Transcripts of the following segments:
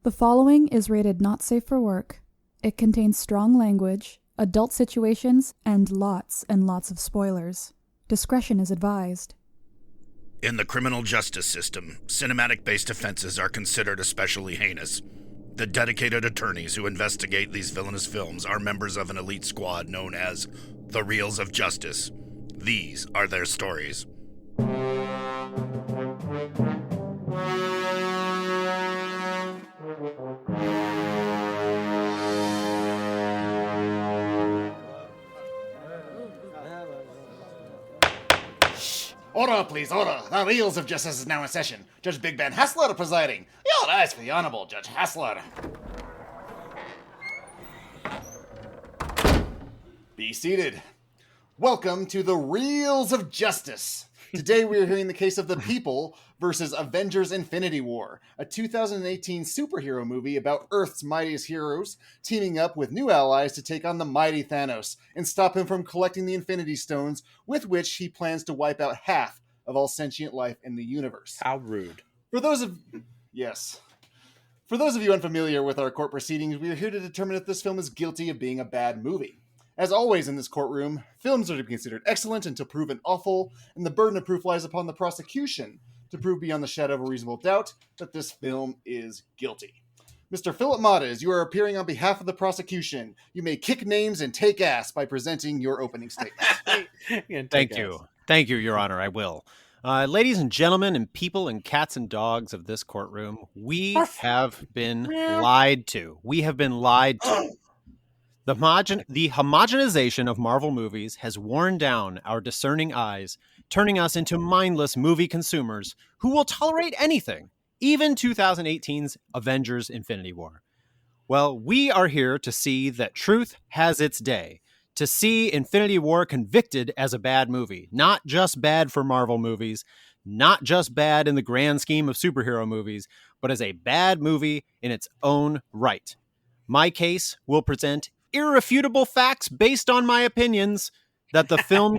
The following is rated not safe for work. It contains strong language, adult situations, and lots of spoilers. Discretion is advised. In the criminal justice system, cinematic-based offenses are considered especially heinous. The dedicated attorneys who investigate these villainous films are members of an elite squad known as the Reels of Justice. These are their stories. Order, please, order. The Reels of Justice is now in session. Judge Big Ben Haslar presiding. Your eyes for the Honorable Judge Haslar. Be seated. Welcome to the Reels of Justice. Today we are hearing the case of the People versus Avengers Infinity War, a 2018 superhero movie about Earth's mightiest heroes teaming up with new allies to take on the mighty Thanos and stop him from collecting the Infinity Stones with which he plans to wipe out half of all sentient life in the universe. How rude. For those of you unfamiliar with our court proceedings, we are here to determine if this film is guilty of being a bad movie. As always in this courtroom, films are to be considered excellent until proven awful, and the burden of proof lies upon the prosecution to prove beyond the shadow of a reasonable doubt that this film is guilty. Mr. Phillip Mottaz, you are appearing on behalf of the prosecution. You may kick names and take ass by presenting your opening statement. Thank you. Thank you, Your Honor, I will. Ladies and gentlemen and people and cats and dogs of this courtroom, we have been lied to. We have been lied to. The homogenization of Marvel movies has worn down our discerning eyes, turning us into mindless movie consumers who will tolerate anything, even 2018's Avengers Infinity War. Well, we are here to see that truth has its day, to see Infinity War convicted as a bad movie, not just bad for Marvel movies, not just bad in the grand scheme of superhero movies, but as a bad movie in its own right. My case will present irrefutable facts based on my opinions that the film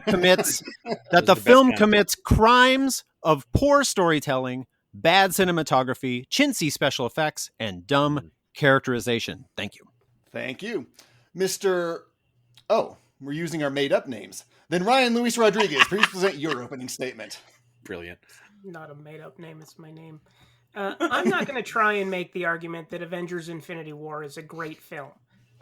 commits crimes of poor storytelling, bad cinematography, chintzy special effects, and dumb characterization. Thank you. Thank you. Oh, we're using our made-up names. Then Ryan Luis Rodriguez, please present your opening statement. Brilliant. Not a made-up name, it's my name. I'm not going to try and make the argument that Avengers Infinity War is a great film.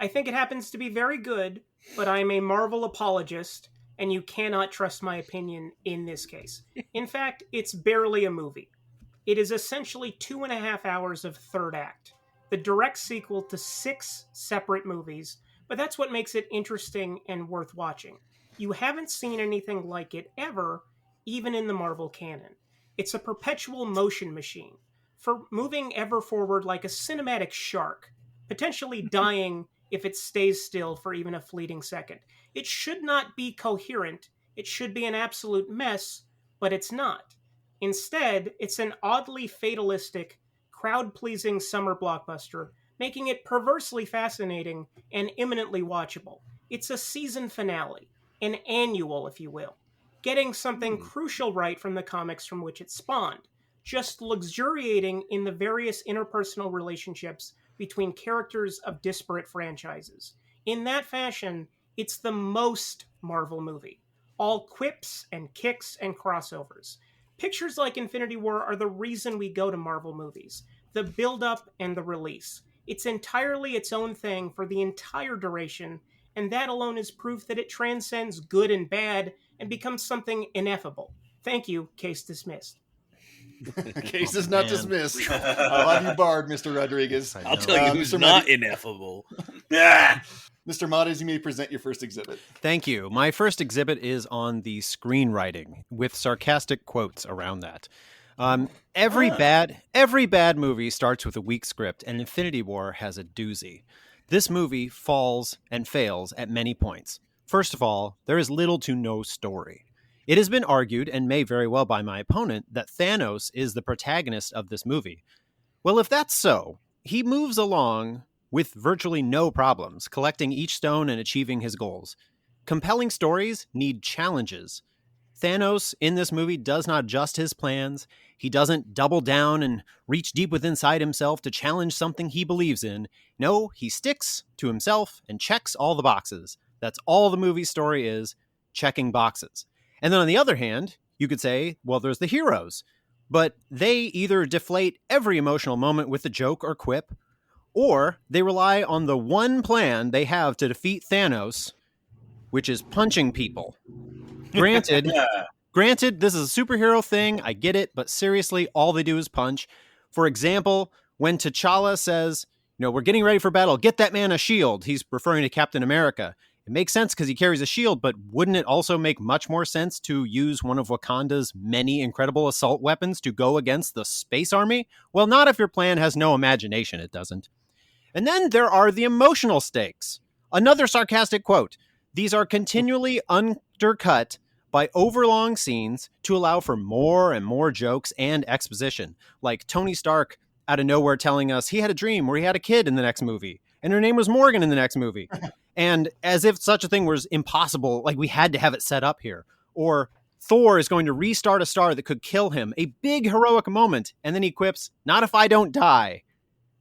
I think it happens to be very good, but I'm a Marvel apologist, and you cannot trust my opinion in this case. In fact, it's barely a movie. It is essentially 2.5 hours of third act, the direct sequel to 6 separate movies, but that's what makes it interesting and worth watching. You haven't seen anything like it ever, even in the Marvel canon. It's a perpetual motion machine, for moving ever forward like a cinematic shark, potentially dying if it stays still for even a fleeting second. It should not be coherent. It should be an absolute mess, but it's not. Instead, it's an oddly fatalistic, crowd-pleasing summer blockbuster, making it perversely fascinating and imminently watchable. It's a season finale, an annual, if you will, getting something crucial right from the comics from which it spawned, just luxuriating in the various interpersonal relationships between characters of disparate franchises. In that fashion, it's the most Marvel movie. All quips and kicks and crossovers. Pictures like Infinity War are the reason we go to Marvel movies. The build-up and the release. It's entirely its own thing for the entire duration, and that alone is proof that it transcends good and bad and becomes something ineffable. Thank you, case dismissed. Case is not dismissed. I'll have you barred, Mr. Rodriguez. I'll tell you who's not ineffable. Mr. Mottaz, you may present your first exhibit. Thank you. My first exhibit is on the screenwriting, with sarcastic quotes around that. Every bad movie starts with a weak script, and Infinity War has a doozy. This movie falls and fails at many points. First of all, there is little to no story. It has been argued, and may very well by my opponent, that Thanos is the protagonist of this movie. Well, if that's so, he moves along with virtually no problems, collecting each stone and achieving his goals. Compelling stories need challenges. Thanos in this movie does not adjust his plans. He doesn't double down and reach deep within inside himself to challenge something he believes in. No, he sticks to himself and checks all the boxes. That's all the movie story is, checking boxes. And then on the other hand, you could say, well, there's the heroes. But they either deflate every emotional moment with a joke or quip, or they rely on the one plan they have to defeat Thanos, which is punching people. Granted, this is a superhero thing. I get it. But seriously, all they do is punch. For example, when T'Challa says, we're getting ready for battle, get that man a shield. He's referring to Captain America. It makes sense because he carries a shield, but wouldn't it also make much more sense to use one of Wakanda's many incredible assault weapons to go against the space army? Well, not if your plan has no imagination, it doesn't. And then there are the emotional stakes. Another sarcastic quote. These are continually undercut by overlong scenes to allow for more and more jokes and exposition. Like Tony Stark out of nowhere telling us he had a dream where he had a kid in the next movie, and her name was Morgan in the next movie. And as if such a thing was impossible, like we had to have it set up here. Or Thor is going to restart a star that could kill him. A big heroic moment. And then he quips, not if I don't die.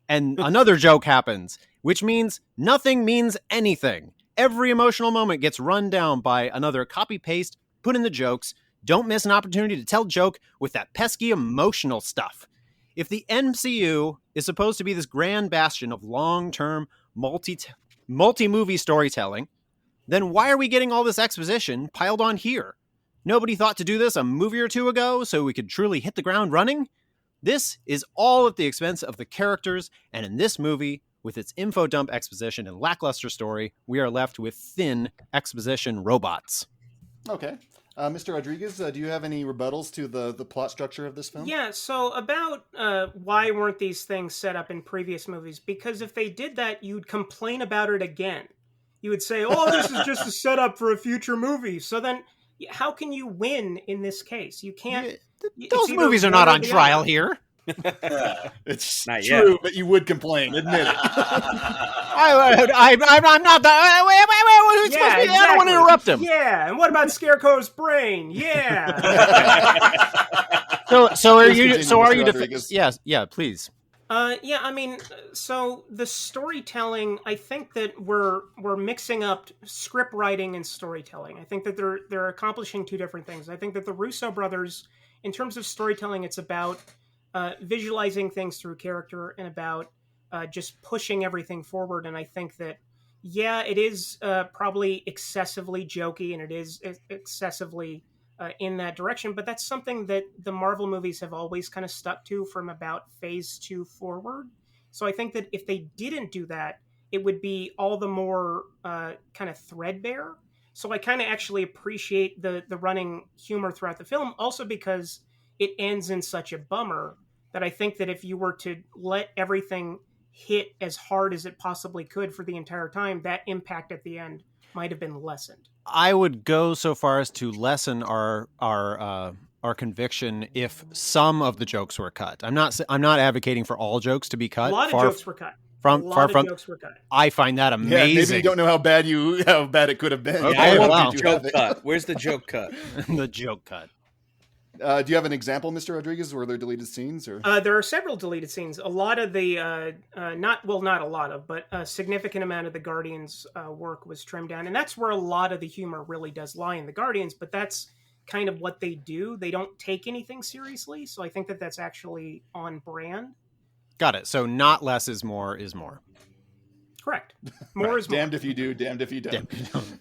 And another joke happens, which means nothing means anything. Every emotional moment gets run down by another copy-paste, put in the jokes. Don't miss an opportunity to tell a joke with that pesky emotional stuff. If the MCU is supposed to be this grand bastion of long-term multi-movie storytelling, then why are we getting all this exposition piled on here? Nobody thought to do this a movie or two ago so we could truly hit the ground running? This is all at the expense of the characters, and in this movie, with its info dump exposition and lackluster story, we are left with thin exposition robots. Okay. Mr. Rodriguez, do you have any rebuttals to the plot structure of this film? Yeah, so about why weren't these things set up in previous movies? Because if they did that, you'd complain about it again. You would say, oh, this is just a setup for a future movie. So then how can you win in this case? You can't... Those movies are not on trial here. It's not true, yet. but you would complain. Admit it. I'm not the... Wait, supposed to be? Exactly. I don't want to interrupt him. Yeah, and what about Scarecrow's brain? Yeah. So are you... Rodriguez. Yeah, please. Yeah, I mean, so the storytelling, I think that we're mixing up script writing and storytelling. I think that they're accomplishing two different things. I think that the Russo brothers, in terms of storytelling, it's about visualizing things through character and about just pushing everything forward. And I think that, yeah, it is probably excessively jokey and it is excessively in that direction, but that's something that the Marvel movies have always kind of stuck to from about phase 2 forward. So I think that if they didn't do that, it would be all the more kind of threadbare. So I kind of actually appreciate the running humor throughout the film, also because it ends in such a bummer that I think that if you were to let everything hit as hard as it possibly could for the entire time, that impact at the end might have been lessened. I would go so far as to lessen our conviction if some of the jokes were cut. I'm not advocating for all jokes to be cut. A lot of jokes were cut. Jokes were cut. I find that amazing. Yeah, maybe you don't know how bad it could have been. Okay, I want the joke cut. Where's the joke cut? The joke cut. Do you have an example, Mr. Rodriguez? Were there deleted scenes? Or there are several deleted scenes. A lot of the not a lot of, but a significant amount of the Guardians' work was trimmed down, and that's where a lot of the humor really does lie in the Guardians. But that's kind of what they do. They don't take anything seriously, so I think that that's actually on brand. Got it. So not less is more is more. Correct. More is more. Damned if you do, damned if you don't.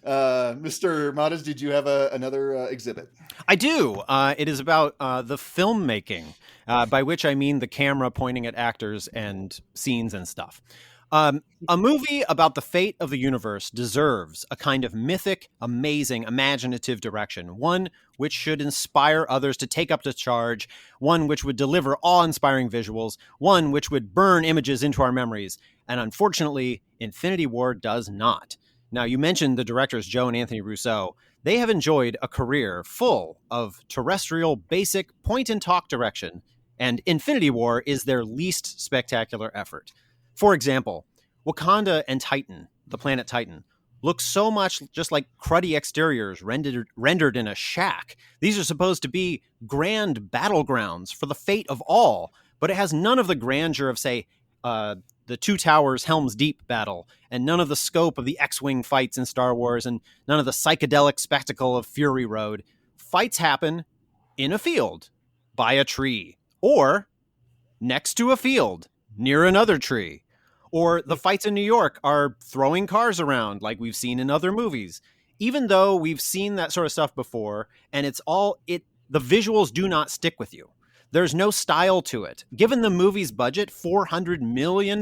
Mr. Mottaz, did you have another exhibit? I do. It is about the filmmaking, by which I mean the camera pointing at actors and scenes and stuff. A movie about the fate of the universe deserves a kind of mythic, amazing, imaginative direction. One which should inspire others to take up the charge. One which would deliver awe-inspiring visuals. One which would burn images into our memories. And unfortunately, Infinity War does not. Now, you mentioned the directors Joe and Anthony Russo. They have enjoyed a career full of terrestrial, basic, point-and-talk direction, and Infinity War is their least spectacular effort. For example, Wakanda and Titan, the planet Titan, look so much just like cruddy exteriors rendered in a shack. These are supposed to be grand battlegrounds for the fate of all, but it has none of the grandeur of, say, the Two Towers Helm's Deep battle, and none of the scope of the X-Wing fights in Star Wars, and none of the psychedelic spectacle of Fury Road. Fights happen in a field, by a tree, or next to a field, near another tree. Or the fights in New York are throwing cars around like we've seen in other movies. Even though we've seen that sort of stuff before, and the visuals do not stick with you. There's no style to it. Given the movie's budget, $400 million,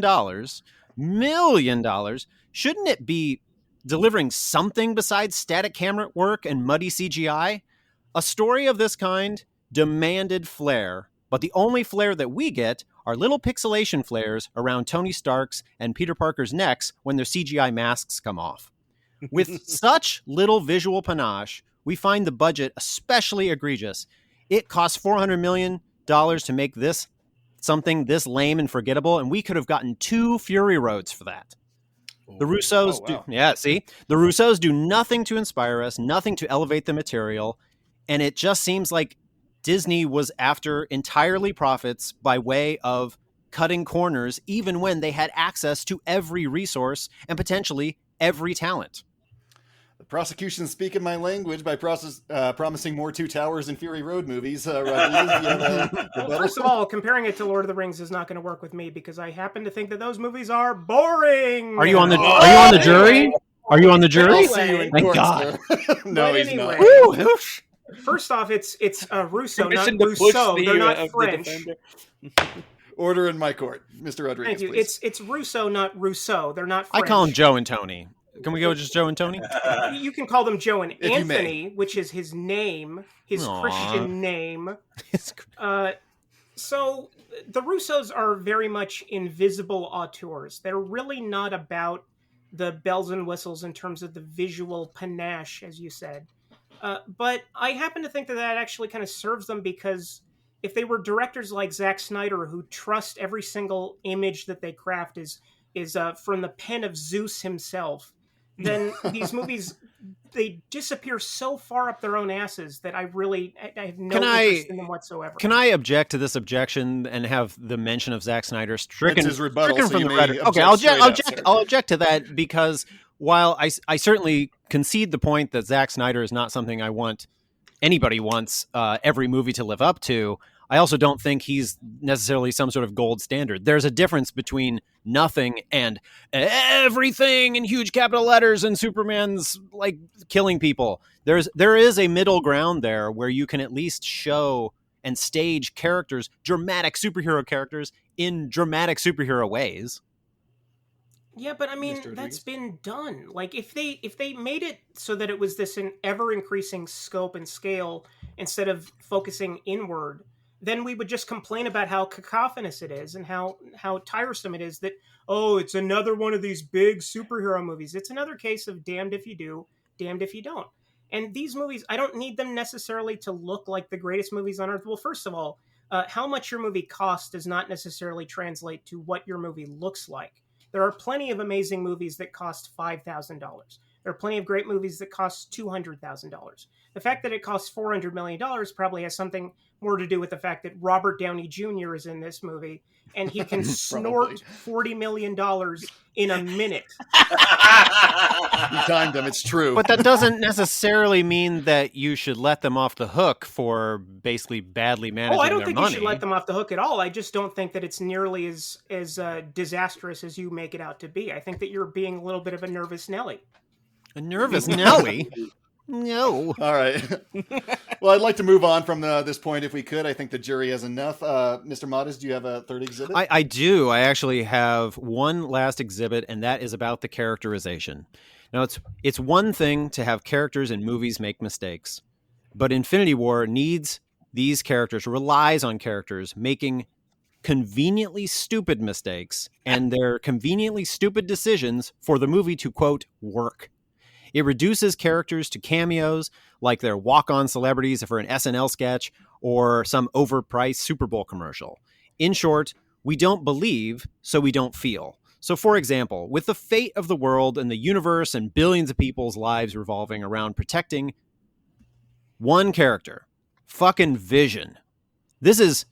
shouldn't it be delivering something besides static camera work and muddy CGI? A story of this kind demanded flair, but the only flair that we get are little pixelation flares around Tony Stark's and Peter Parker's necks when their CGI masks come off. With such little visual panache, we find the budget especially egregious. It costs $400 million to make this something this lame and forgettable, and we could have gotten 2 Fury Roads for that. The Russos the Russos do nothing to inspire us, nothing to elevate the material, and it just seems like Disney was after entirely profits by way of cutting corners, even when they had access to every resource and potentially every talent. The prosecution speaking my language by promising more Two Towers and Fury Road movies. First of all, comparing it to Lord of the Rings is not going to work with me because I happen to think that those movies are boring. Are you on the jury? Are you on the jury? Thank God. No, he's anyway, not. First off, it's Russo, not Permission to push Rousseau. the, They're not the French. defender. Order in my court, Mr. Rodriguez. Thank you. Please. It's Russo, not Rousseau. They're not French. I call them Joe and Tony. Can we go with just Joe and Tony? You can call them Joe and If you may. Anthony, which is his name, his Aw. Christian name. So the Russos are very much invisible auteurs. They're really not about the bells and whistles in terms of the visual panache, as you said. But I happen to think that actually kind of serves them because if they were directors like Zack Snyder who trust every single image that they craft is from the pen of Zeus himself, then these movies, they disappear so far up their own asses that I have no interest in them whatsoever. Can I object to this objection and have the mention of Zack Snyder stricken, That's his rebuttal, stricken so from you the may rhetoric? Okay, object I'll object to that because while I certainly concede the point that Zack Snyder is not something anybody wants every movie to live up to, I also don't think he's necessarily some sort of gold standard. There's a difference between nothing and everything in huge capital letters and Superman's like killing people. There is a middle ground there where you can at least show and stage characters, dramatic superhero characters, in dramatic superhero ways. Yeah, but I mean, that's been done. Like, if they made it so that it was this ever-increasing scope and scale instead of focusing inward, then we would just complain about how cacophonous it is and how tiresome it is that, oh, it's another one of these big superhero movies. It's another case of damned if you do, damned if you don't. And these movies, I don't need them necessarily to look like the greatest movies on earth. Well, first of all, how much your movie costs does not necessarily translate to what your movie looks like. There are plenty of amazing movies that cost $5,000. There are plenty of great movies that cost $200,000. The fact that it costs $400 million probably has something more to do with the fact that Robert Downey Jr. is in this movie and he can snort $40 million in a minute. You timed him, it's true. But that doesn't necessarily mean that you should let them off the hook for basically badly managing their money. I don't think you should let them off the hook at all. I just don't think that it's nearly as disastrous as you make it out to be. I think that you're being a little bit of a nervous Nelly. A nervous Nelly? No. All right. Well, I'd like to move on from this point if we could. I think the jury has enough. Mr. Mottaz, do you have a third exhibit? I do. I actually have one last exhibit, and that is about the characterization. Now, it's one thing to have characters in movies make mistakes, but Infinity War needs these characters, relies on characters making conveniently stupid mistakes and their conveniently stupid decisions for the movie to, quote, work. It reduces characters to cameos, like they're walk-on celebrities for an SNL sketch or some overpriced Super Bowl commercial. In short, we don't believe, so we don't feel. So, for example, with the fate of the world and the universe and billions of people's lives revolving around protecting one character, fucking Vision. This is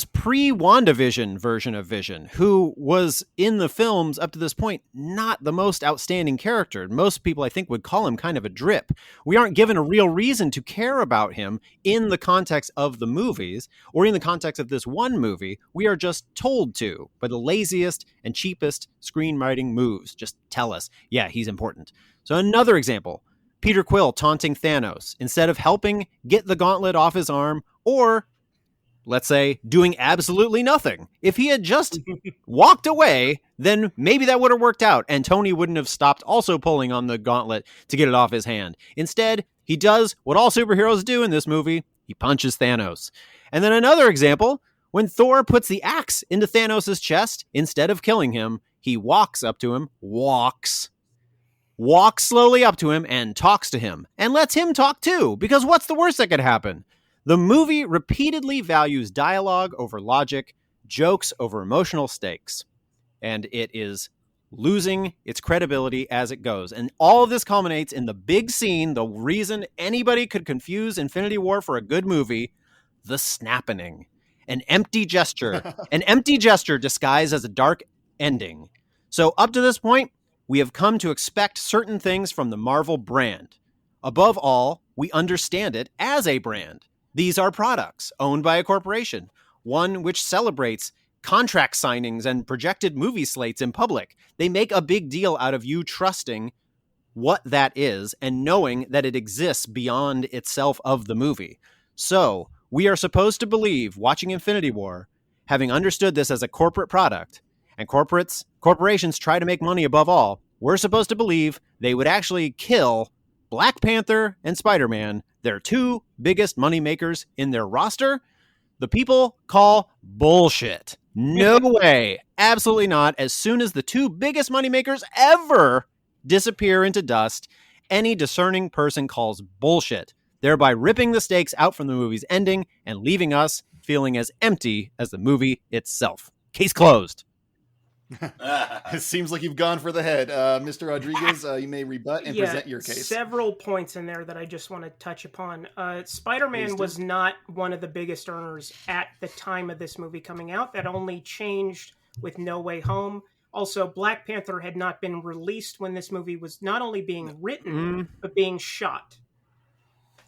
pre-WandaVision version of Vision, who was in the films up to this point not the most outstanding character. Most people, I think, would call him kind of a drip. We aren't given a real reason to care about him in the context of the movies or in the context of this one movie. We are just told to by the laziest and cheapest screenwriting moves. Just tell us, yeah, he's important. So another example, Peter Quill taunting Thanos instead of helping get the gauntlet off his arm or, let's say, doing absolutely nothing. If he had just walked away, then maybe that would have worked out and Tony wouldn't have stopped also pulling on the gauntlet to get it off his hand. Instead, he does what all superheroes do in this movie. He punches Thanos. And then another example, when Thor puts the axe into Thanos' chest, instead of killing him, he walks up to him, walks slowly up to him and talks to him and lets him talk too, because what's the worst that could happen? The movie repeatedly values dialogue over logic, jokes over emotional stakes, and it is losing its credibility as it goes. And all of this culminates in the big scene, the reason anybody could confuse Infinity War for a good movie, the snapping. An empty gesture disguised as a dark ending. So up to this point, we have come to expect certain things from the Marvel brand. Above all, we understand it as a brand. These are products owned by a corporation, one which celebrates contract signings and projected movie slates in public. They make a big deal out of you trusting what that is and knowing that it exists beyond itself of the movie. So we are supposed to believe, watching Infinity War, having understood this as a corporate product, and corporations try to make money above all, we're supposed to believe they would actually kill Black Panther and Spider-Man, their two biggest moneymakers in their roster. The people call bullshit. No way. Absolutely not. As soon as the two biggest moneymakers ever disappear into dust, any discerning person calls bullshit, thereby ripping the stakes out from the movie's ending and leaving us feeling as empty as the movie itself. Case closed. It seems like you've gone for the head. Mr. Rodriguez, you may rebut and present your case. Several points in there that I just want to touch upon. Spider-Man was not one of the biggest earners at the time of this movie coming out. That only changed with No Way Home. Also, Black Panther had not been released when this movie was not only being written, but being shot.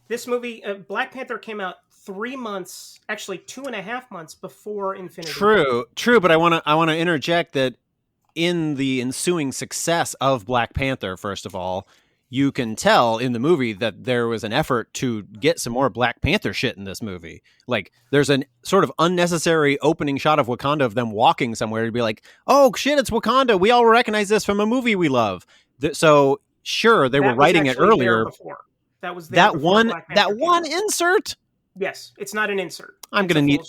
This movie, Black Panther, came out 3 months, actually 2.5 months before Infinity War. True, but I want to interject that in the ensuing success of Black Panther, first of all, you can tell in the movie that there was an effort to get some more Black Panther shit in this movie. Like, there's an sort of unnecessary opening shot of Wakanda of them walking somewhere to be like, oh shit, it's Wakanda. We all recognize this from a movie we love. So sure, they were writing it earlier. That was that one insert. Yes, it's not an insert. I'm gonna need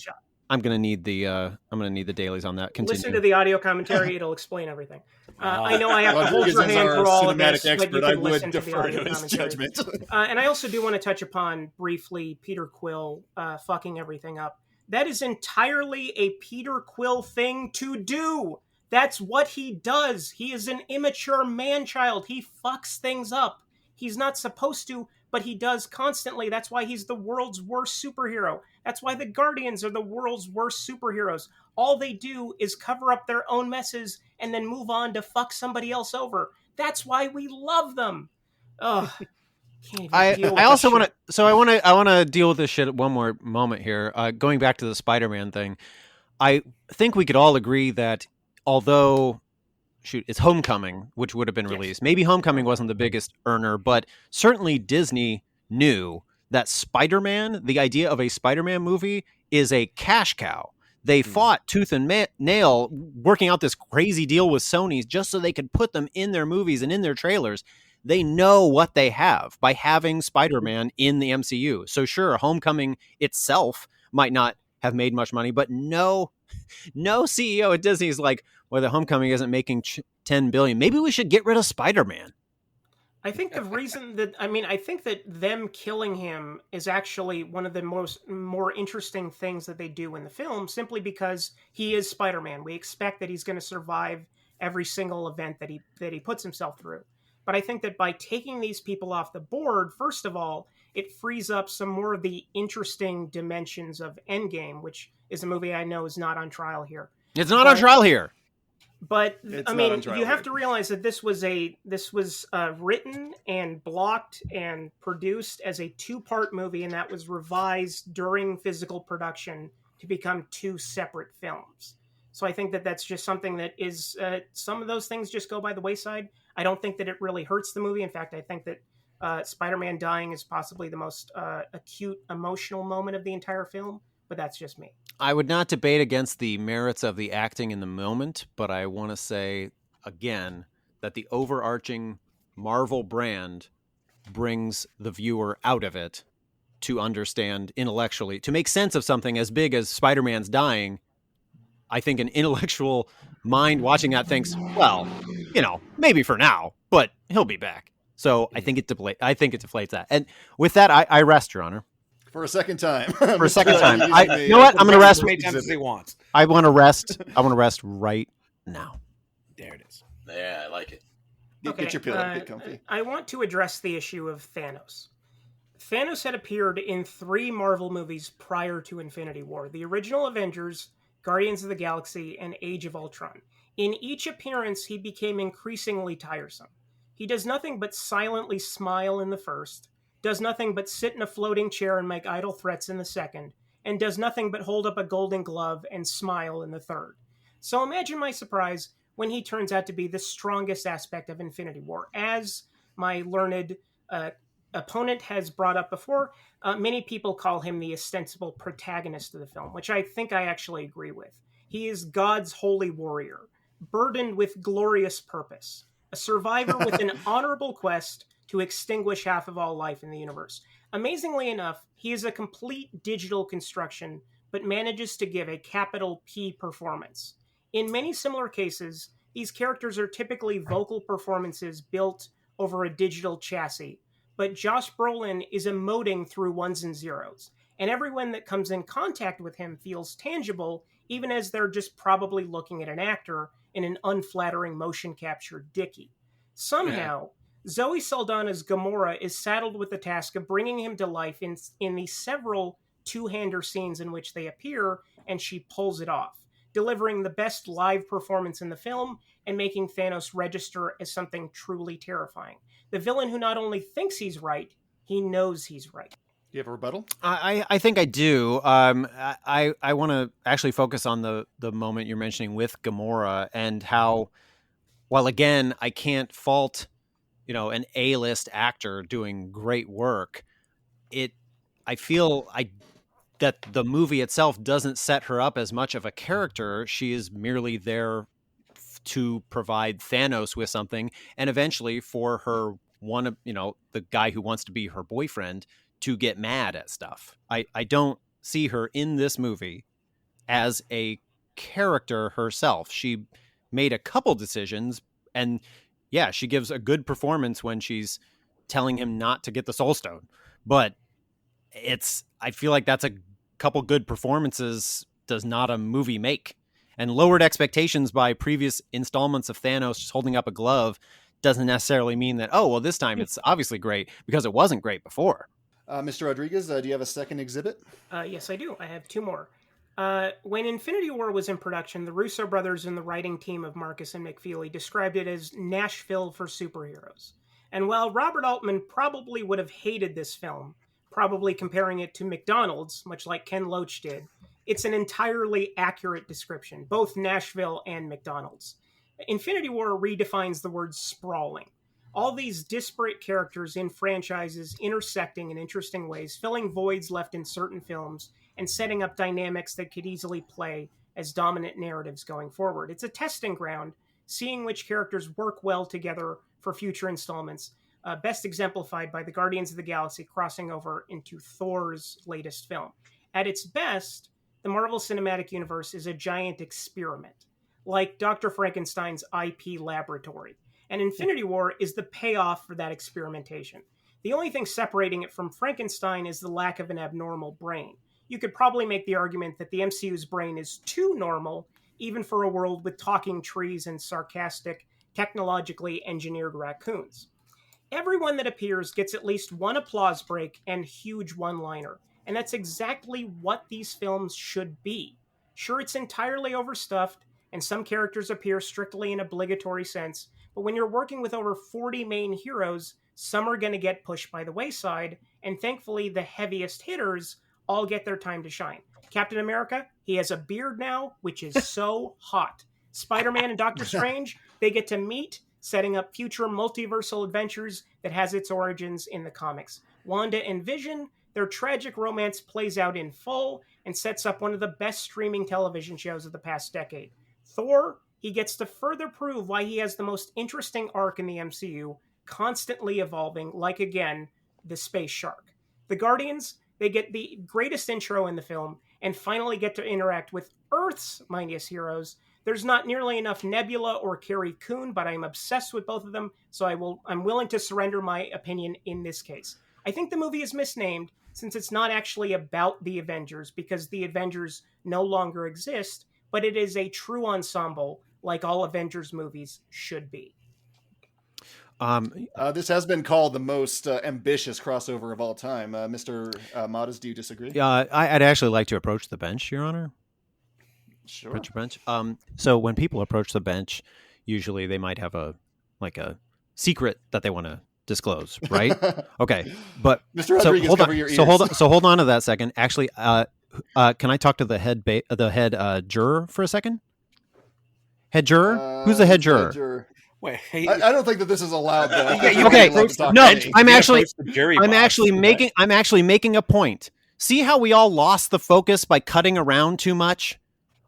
the dailies on that. Continue. Listen to the audio commentary; it'll explain everything. I know I have to hold your hand through all of this, but you can listen to the audio commentary. And I also do want to touch upon briefly Peter Quill fucking everything up. That is entirely a Peter Quill thing to do. That's what he does. He is an immature man-child. He fucks things up. He's not supposed to, but he does constantly. That's why he's the world's worst superhero. That's why the Guardians are the world's worst superheroes. All they do is cover up their own messes and then move on to fuck somebody else over. That's why we love them. Ugh. I also want to deal with this shit one more moment here. Going back to the Spider-Man thing, I think we could all agree that although it's Homecoming, which would have been released. Maybe Homecoming wasn't the biggest earner, but certainly Disney knew that Spider-Man, the idea of a Spider-Man movie, is a cash cow. They fought tooth and nail working out this crazy deal with Sony just so they could put them in their movies and in their trailers. They know what they have by having Spider-Man in the MCU. So sure, Homecoming itself might not have made much money, but no CEO at Disney is like, well, the Homecoming isn't making $10 billion. Maybe we should get rid of Spider-Man. I think the reason that, I think that them killing him is actually one of the more interesting things that they do in the film, simply because he is Spider-Man. We expect that he's going to survive every single event that he puts himself through. But I think that by taking these people off the board, first of all, it frees up some more of the interesting dimensions of Endgame, which is a movie I know is not on trial here. It's not on trial here. But It's I not on mean, trial you have here. to realize that this was written and blocked and produced as a 2-part movie, and that was revised during physical production to become 2 separate films. So I think that that's just something that is some of those things just go by the wayside. I don't think that it really hurts the movie. In fact, I think that Spider-Man dying is possibly the most acute emotional moment of the entire film. But that's just me. I would not debate against the merits of the acting in the moment, but I want to say again that the overarching Marvel brand brings the viewer out of it to understand intellectually, to make sense of something as big as Spider-Man's dying. I think an intellectual mind watching that thinks, well, maybe for now, but he'll be back. So I think it deflates that. And with that, I rest, Your Honor. For a second time. For a second time. You know what? I'm going to rest. As many times as he wants. I want to rest. I want to rest right now. There it is. Yeah, I like it. Get your pillow. Get comfy. I want to address the issue of Thanos. Thanos had appeared in 3 Marvel movies prior to Infinity War. The original Avengers, Guardians of the Galaxy, and Age of Ultron. In each appearance, he became increasingly tiresome. He does nothing but silently smile in the first, does nothing but sit in a floating chair and make idle threats in the second, and does nothing but hold up a golden glove and smile in the third. So imagine my surprise when he turns out to be the strongest aspect of Infinity War. As my learned opponent has brought up before, many people call him the ostensible protagonist of the film, which I think I actually agree with. He is God's holy warrior, burdened with glorious purpose, a survivor with an honorable quest to extinguish half of all life in the universe. Amazingly enough, he is a complete digital construction, but manages to give a capital P performance. In many similar cases, these characters are typically vocal performances built over a digital chassis, but Josh Brolin is emoting through ones and zeros, and everyone that comes in contact with him feels tangible, even as they're just probably looking at an actor in an unflattering motion capture dickie. Somehow, Zoe Saldana's Gamora is saddled with the task of bringing him to life in the several two-hander scenes in which they appear, and she pulls it off, delivering the best live performance in the film and making Thanos register as something truly terrifying. The villain who not only thinks he's right, he knows he's right. Do you have a rebuttal? I think I do. I want to actually focus on the moment you're mentioning with Gamora and how, while again, I can't fault an A-list actor doing great work. I feel that the movie itself doesn't set her up as much of a character. She is merely there to provide Thanos with something, and eventually for her the guy who wants to be her boyfriend to get mad at stuff. I don't see her in this movie as a character herself. She made a couple decisions, and yeah, she gives a good performance when she's telling him not to get the Soul Stone. But I feel like that's a couple good performances does not a movie make. And lowered expectations by previous installments of Thanos just holding up a glove doesn't necessarily mean that, this time it's obviously great, because it wasn't great before. Mr. Rodriguez, do you have a second exhibit? Yes, I do. I have 2 more. When Infinity War was in production, the Russo brothers and the writing team of Marcus and McFeely described it as Nashville for superheroes. And while Robert Altman probably would have hated this film, probably comparing it to McDonald's, much like Ken Loach did, it's an entirely accurate description, both Nashville and McDonald's. Infinity War redefines the word sprawling. All these disparate characters in franchises intersecting in interesting ways, filling voids left in certain films, and setting up dynamics that could easily play as dominant narratives going forward. It's a testing ground, seeing which characters work well together for future installments, best exemplified by the Guardians of the Galaxy crossing over into Thor's latest film. At its best, the Marvel Cinematic Universe is a giant experiment, like Dr. Frankenstein's IP laboratory. And Infinity War is the payoff for that experimentation. The only thing separating it from Frankenstein is the lack of an abnormal brain. You could probably make the argument that the MCU's brain is too normal, even for a world with talking trees and sarcastic, technologically engineered raccoons. Everyone that appears gets at least one applause break and huge one-liner, and that's exactly what these films should be. Sure, it's entirely overstuffed, and some characters appear strictly in an obligatory sense, but when you're working with over 40 main heroes, some are going to get pushed by the wayside, and thankfully the heaviest hitters all get their time to shine. Captain America, he has a beard now, which is so hot. Spider-Man and Doctor Strange, they get to meet, setting up future multiversal adventures that has its origins in the comics. Wanda and Vision, their tragic romance plays out in full and sets up one of the best streaming television shows of the past decade. Thor, he gets to further prove why he has the most interesting arc in the MCU, constantly evolving, like, again, the space shark. The Guardians, they get the greatest intro in the film and finally get to interact with Earth's mightiest heroes. There's not nearly enough Nebula or Carrie Coon, but I'm obsessed with both of them, so I'm willing to surrender my opinion in this case. I think the movie is misnamed since it's not actually about the Avengers, because the Avengers no longer exist, but it is a true ensemble like all Avengers movies should be. This has been called the most ambitious crossover of all time. Mr. Mottaz, do you disagree? Yeah, I'd actually like to approach the bench, Your Honor. Sure. Approach the bench. So when people approach the bench, usually they might have a secret that they want to disclose, right? Okay, but Mr. Rodriguez, hold cover on. your ears. So hold on to that second. Actually, can I talk to the head juror for a second? Head juror? Who's the head juror? Wait, hey, I don't think that this is allowed, though. Okay, no, I'm actually making. I'm actually making a point. See how we all lost the focus by cutting around too much?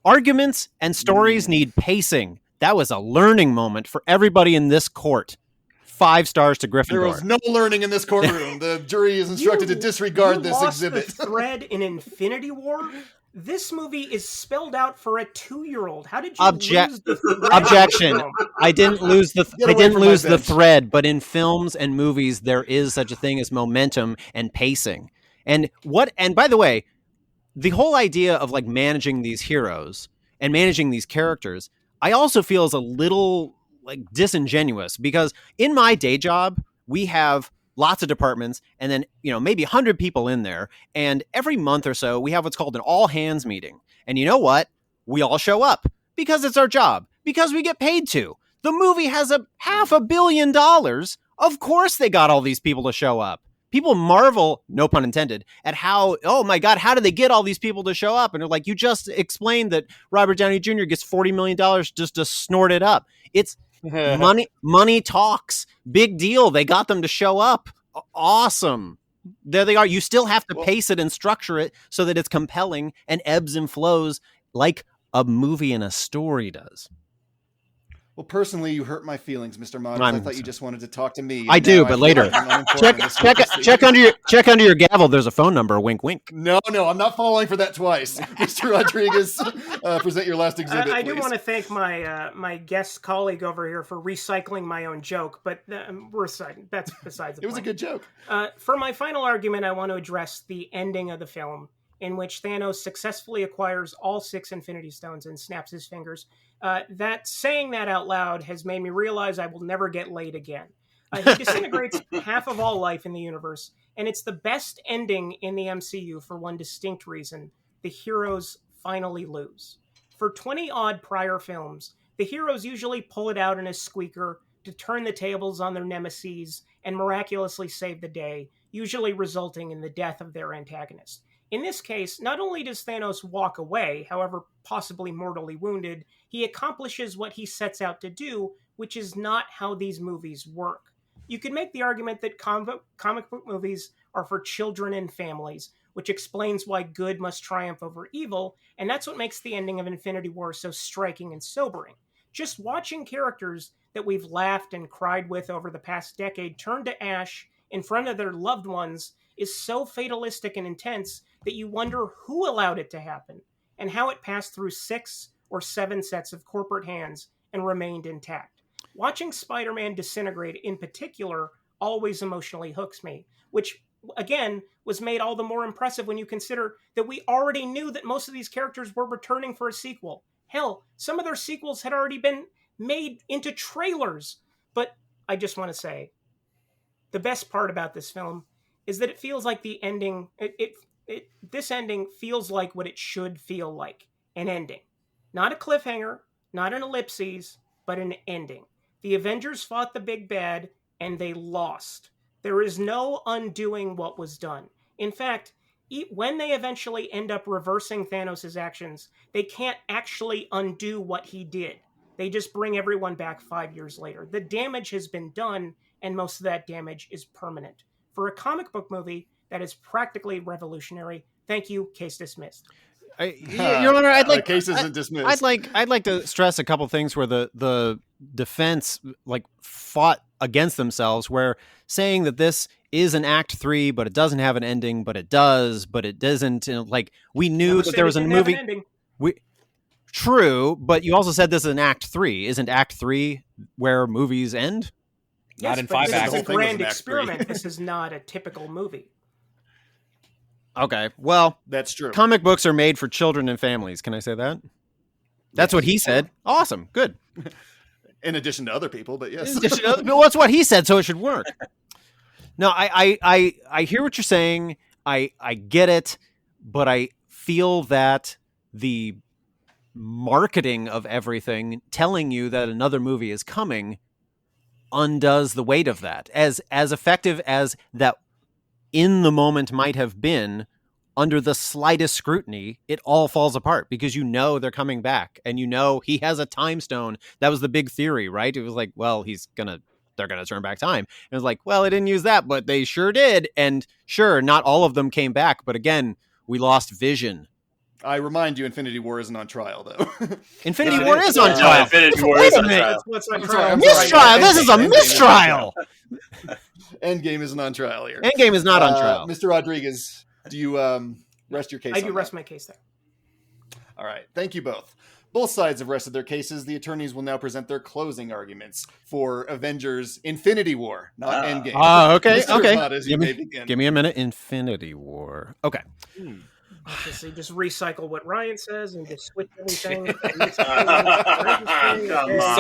Arguments and stories need pacing. That was a learning moment for everybody in this court. 5 stars to Gryffindor. There was no learning in this courtroom. The jury is instructed to disregard this exhibit. The thread in Infinity War? This movie is spelled out for a 2-year-old. How did you lose the thread? Objection. I didn't lose the thread, but in films and movies there is such a thing as momentum and pacing. And by the way, the whole idea of like managing these heroes and managing these characters, I also feel is a little like disingenuous, because in my day job, we have lots of departments and then, maybe 100 people in there. And every month or so, we have what's called an all hands meeting. And you know what? We all show up because it's our job, because we get paid to. The movie has $500 million. Of course they got all these people to show up. People marvel, no pun intended, at how, oh my God, how did they get all these people to show up? And they're like, you just explained that Robert Downey Jr. gets $40 million just to snort it up. It's money talks. Big deal. They got them to show up. Awesome. There they are. You still have to pace it and structure it so that it's compelling and ebbs and flows like a movie and a story does. Well, personally, you hurt my feelings, Mr. Mottaz. I thought you just wanted to talk to me. I do, but later. Check under your gavel. There's a phone number. Wink, wink. No, I'm not falling for that twice. Mr. Rodriguez, present your last exhibit, I please. do want to thank my guest colleague over here for recycling my own joke, but that's besides the point. It was a good joke. For my final argument, I want to address the ending of the film, in which Thanos successfully acquires all 6 Infinity Stones and snaps his fingers. Saying that out loud has made me realize I will never get laid again. He disintegrates half of all life in the universe, and it's the best ending in the MCU for one distinct reason: the heroes finally lose. For 20-odd prior films, the heroes usually pull it out in a squeaker to turn the tables on their nemeses and miraculously save the day, usually resulting in the death of their antagonist. In this case, not only does Thanos walk away, however possibly mortally wounded, he accomplishes what he sets out to do, which is not how these movies work. You could make the argument that comic book movies are for children and families, which explains why good must triumph over evil, and that's what makes the ending of Infinity War so striking and sobering. Just watching characters that we've laughed and cried with over the past decade turn to ash in front of their loved ones is so fatalistic and intense that you wonder who allowed it to happen and how it passed through 6 or 7 sets of corporate hands and remained intact. Watching Spider-Man disintegrate in particular always emotionally hooks me, which again was made all the more impressive when you consider that we already knew that most of these characters were returning for a sequel. Hell, some of their sequels had already been made into trailers. But I just want to say, the best part about this film is that it feels like the ending. This ending feels like what it should feel like, an ending. Not a cliffhanger, not an ellipses, but an ending. The Avengers fought the big bad, and they lost. There is no undoing what was done. In fact, when they eventually end up reversing Thanos' actions, they can't actually undo what he did. They just bring everyone back 5 years later. The damage has been done, and most of that damage is permanent. For a comic book movie that is practically revolutionary, thank you, case dismissed. Your Honor, I'd like case isn't dismissed. I'd like to stress a couple things where the defense fought against themselves, where saying that this is an Act 3, but it doesn't have an ending, but it does, but it doesn't. We knew that there was a movie. True, but you also said this is an Act 3. Isn't Act 3 where movies end? Yes, not in 5 acts. This is a grand experiment. This is not a typical movie. Okay, well, that's true. Comic books are made for children and families. Can I say that? That's what he said. Awesome, good. In addition to other people, but yes. No, that's what he said, so it should work. No, I hear what you're saying. I get it, but I feel that the marketing of everything, telling you that another movie is coming, undoes the weight of that. As effective as that in the moment might have been, under the slightest scrutiny, it all falls apart because you know they're coming back, and you know he has a time stone. That was the big theory, right? It was like, well, they're gonna turn back time. And it was like, well, they didn't use that, but they sure did. And sure, not all of them came back, but again, we lost Vision. I remind you, Infinity War isn't on trial, though. Infinity War is on trial. Infinity War is on trial. Mistrial. This is a mistrial. Endgame isn't on trial here. Endgame is not on trial. Mr. Rodriguez, do you rest your case? I do rest my case there. All right. Thank you both. Both sides have rested their cases. The attorneys will now present their closing arguments for Avengers Infinity War, not Endgame. Okay. Mr. Okay. Mottaz, Give me a minute. Infinity War. Okay. So just recycle what Ryan says and just switch everything. So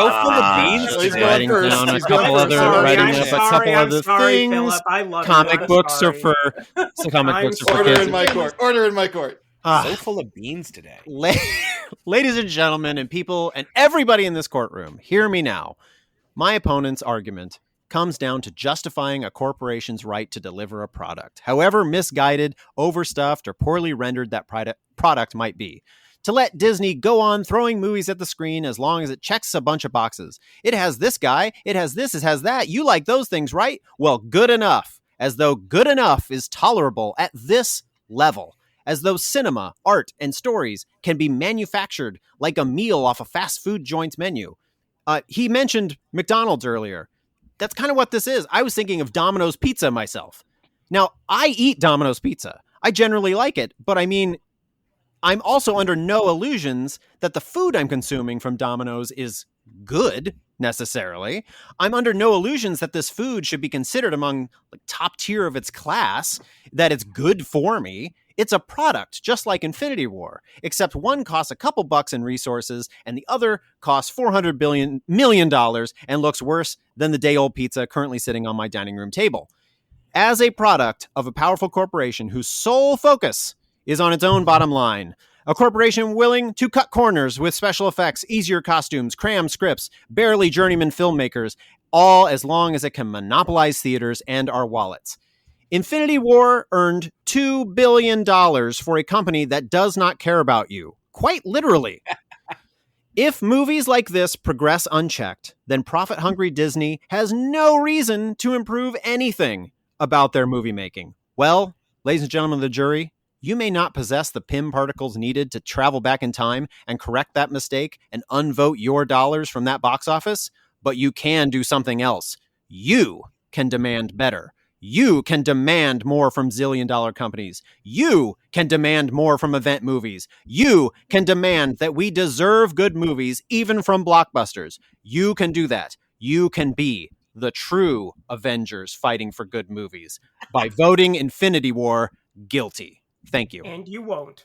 full of beans. He's writing going down first. a couple other things. Phillip, I love Comic you. books are for Order in my court. Order in my court. So full of beans today. Ladies and gentlemen and people and everybody in this courtroom, hear me now. My opponent's argument comes down to justifying a corporation's right to deliver a product, however misguided, overstuffed, or poorly rendered that product might be. To let Disney go on throwing movies at the screen as long as it checks a bunch of boxes. It has this guy, it has this, it has that. You like those things, right? Well, good enough. As though good enough is tolerable at this level. As though cinema, art, and stories can be manufactured like a meal off a fast food joint's menu. He mentioned McDonald's earlier. That's kind of what this is. I was thinking of Domino's Pizza myself. Now, I eat Domino's Pizza. I generally like it, but I mean, I'm also under no illusions that the food I'm consuming from Domino's is good, necessarily. I'm under no illusions that this food should be considered among top tier of its class, that it's good for me. It's a product, just like Infinity War, except one costs a couple bucks in resources and the other costs $400 million and looks worse than the day-old pizza currently sitting on my dining room table. As a product of a powerful corporation whose sole focus is on its own bottom line, a corporation willing to cut corners with special effects, easier costumes, cram scripts, barely journeyman filmmakers, all as long as it can monopolize theaters and our wallets. Infinity War earned $2 billion for a company that does not care about you. Quite literally. If movies like this progress unchecked, then profit-hungry Disney has no reason to improve anything about their movie making. Well, ladies and gentlemen of the jury, you may not possess the PIM particles needed to travel back in time and correct that mistake and unvote your dollars from that box office, but you can do something else. You can demand better. You can demand more from zillion-dollar companies. You can demand more from event movies. You can demand that we deserve good movies, even from blockbusters. You can do that. You can be the true Avengers fighting for good movies by voting Infinity War guilty. Thank you. And you won't.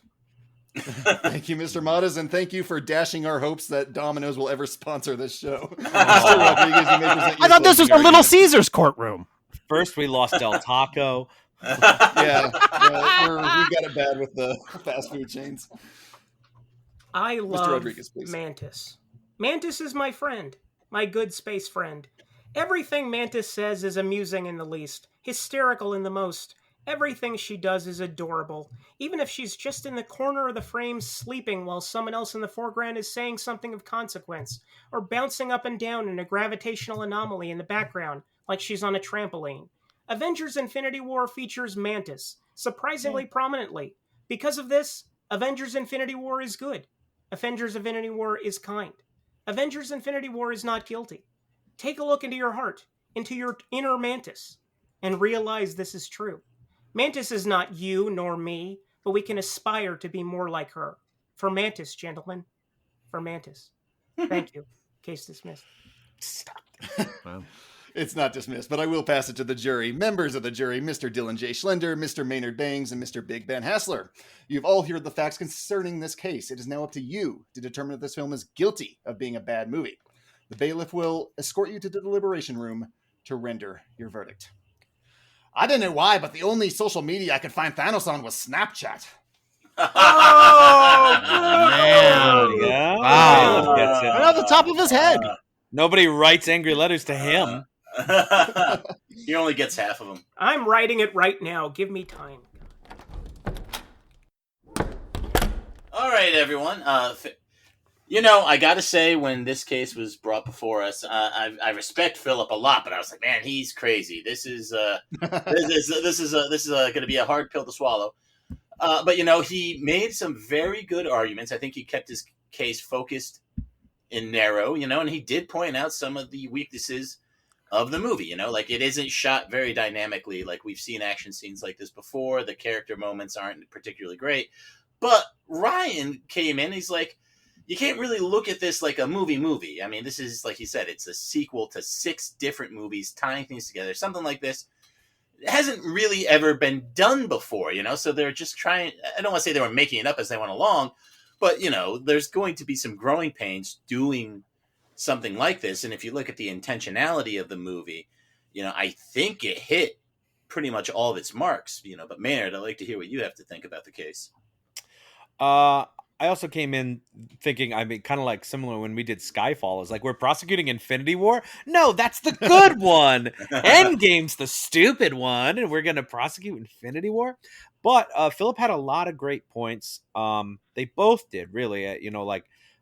Thank you, Mr. Mottaz, and thank you for dashing our hopes that Domino's will ever sponsor this show. I thought this was a Little Caesars courtroom. First, we lost Del Taco. Yeah, we got it bad with the fast food chains. I love Rodriguez, please. Mantis. Mantis is my friend, my good space friend. Everything Mantis says is amusing in the least, hysterical in the most. Everything she does is adorable, even if she's just in the corner of the frame sleeping while someone else in the foreground is saying something of consequence, or bouncing up and down in a gravitational anomaly in the background, like she's on a trampoline. Avengers Infinity War features Mantis, surprisingly prominently. Because of this, Avengers Infinity War is good. Avengers Infinity War is kind. Avengers Infinity War is not guilty. Take a look into your heart, into your inner Mantis, and realize this is true. Mantis is not you nor me, but we can aspire to be more like her. For Mantis, gentlemen. For Mantis. Thank you. Case dismissed. Stop. Wow. It's not dismissed, but I will pass it to the jury. Members of the jury, Mr. Dylan J. Schlender, Mr. Maynard Bangs, and Mr. Big Ben Haslar. You've all heard the facts concerning this case. It is now up to you to determine if this film is guilty of being a bad movie. The bailiff will escort you to the deliberation room to render your verdict. I don't know why, but the only social media I could find Thanos on was Snapchat. Oh, Man, yeah. Wow. Gets it. Right off the top of his head. Nobody writes angry letters to him. He only gets half of them. I'm writing it right now. Give me time. All right, everyone. I gotta say, when this case was brought before us, I respect Philip a lot, but I was like, man, he's crazy. This is going to be a hard pill to swallow. But he made some very good arguments. I think he kept his case focused and narrow, and he did point out some of the weaknesses of the movie. Like it isn't shot very dynamically. Like we've seen action scenes like this before. The character moments aren't particularly great. But Ryan came in. He's like, you can't really look at this like a movie. I mean, this is, like he said, it's a sequel to 6 different movies, tying things together. Something like this hasn't really ever been done before, So they're just trying. I don't want to say they were making it up as they went along, but, there's going to be some growing pains doing something like this. And if you look at the intentionality of the movie, I think it hit pretty much all of its marks, But Maynard, I'd like to hear what you have to think about the case. I also came in thinking, kind of like similar when we did Skyfall. Is like, we're prosecuting Infinity War? No, that's the good one. Endgame's the stupid one, and we're going to prosecute Infinity War? But Philip had a lot of great points. They both did, really.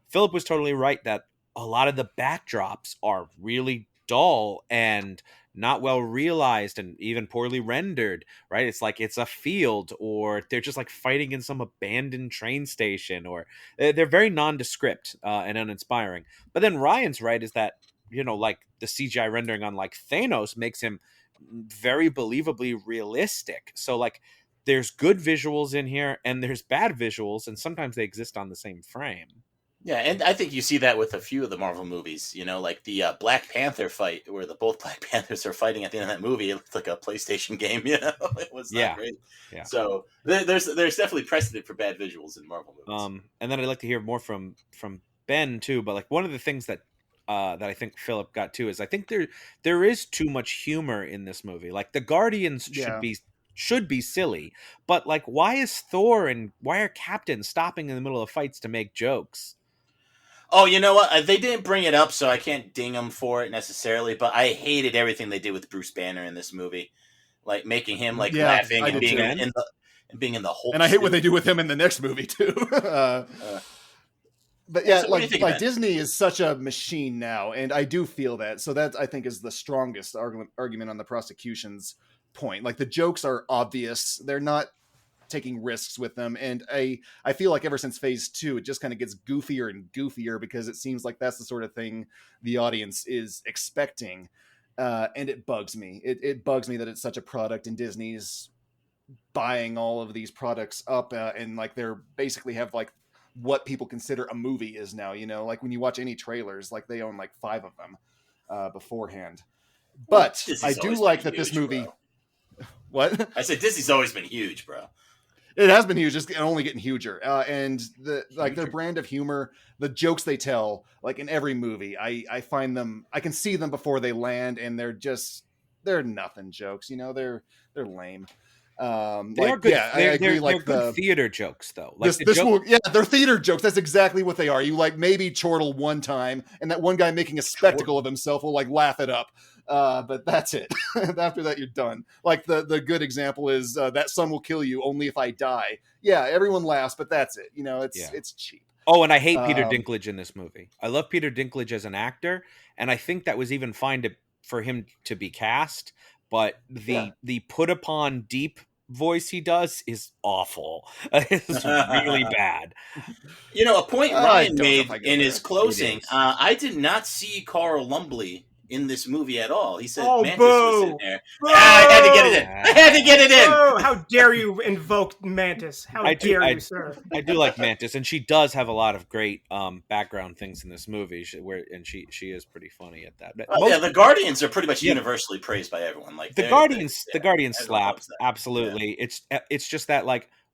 Philip was totally right that a lot of the backdrops are really dull and not well realized and even poorly rendered, right? It's like it's a field, or they're just like fighting in some abandoned train station, or they're very nondescript and uninspiring. But then Ryan's right is that, like the CGI rendering on like Thanos makes him very believably realistic. So like there's good visuals in here and there's bad visuals, and sometimes they exist on the same frame. Yeah, and I think you see that with a few of the Marvel movies, like the Black Panther fight, where both Black Panthers are fighting at the end of that movie. It looked like a PlayStation game, It was not great. Yeah. So there's definitely precedent for bad visuals in Marvel movies. And then I'd like to hear more from Ben too. But like one of the things that I think Philip got too is I think there is too much humor in this movie. Like the Guardians should be silly, but like why is Thor and why are captains stopping in the middle of fights to make jokes? Oh, you know what? They didn't bring it up, so I can't ding them for it necessarily, but I hated everything they did with Bruce Banner in this movie. Like, making him, laughing and being in the Hulk. And I hate what they do with him in the next movie, too. But yeah, so Disney is such a machine now, and I do feel that. So that, I think, is the strongest argument on the prosecution's point. Like, the jokes are obvious. They're not taking risks with them, and I feel like ever since phase 2 it just kind of gets goofier and goofier, because it seems like that's the sort of thing the audience is expecting, and it bugs me. It bugs me that it's such a product, and Disney's buying all of these products up, and like they're basically have like what people consider a movie is now, like when you watch any trailers, like they own like 5 of them beforehand. But I do like that this movie, bro. What? I said Disney's always been huge, bro. It has been huge, just only getting huger. And their brand of humor, the jokes they tell, like in every movie, I find them, I can see them before they land, and they're nothing jokes. They're lame. They are good. I agree. They're good theater jokes, though. They're theater jokes. That's exactly what they are. You maybe chortle one time, and that one guy making a spectacle of himself will laugh it up. But that's it. After that, you're done. The good example is that sun will kill you only if I die. Yeah, everyone laughs, but that's it. It's cheap. Oh, and I hate Peter Dinklage in this movie. I love Peter Dinklage as an actor, and I think that was even fine for him to be cast. But the put upon deep voice he does is awful. It's really bad. A point Ryan made in his closing. I did not see Carl Lumbly in this movie at all. He said Mantis was in there. I had to get it in. Oh, how dare you invoke Mantis? How dare you, sir? I do like Mantis, and she does have a lot of great background things in this movie. She is pretty funny at that. The Guardians are pretty much universally praised by everyone. The Guardians slap absolutely. Yeah. It's just that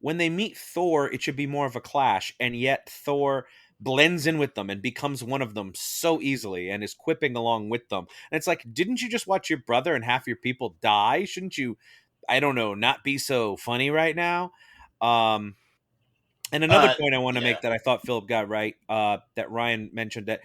when they meet Thor, it should be more of a clash, and yet Thor blends in with them and becomes one of them so easily and is quipping along with them. And it's didn't you just watch your brother and half your people die? Shouldn't you, I don't know, not be so funny right now? And another point I want to make that I thought Philip got right, that Ryan mentioned, that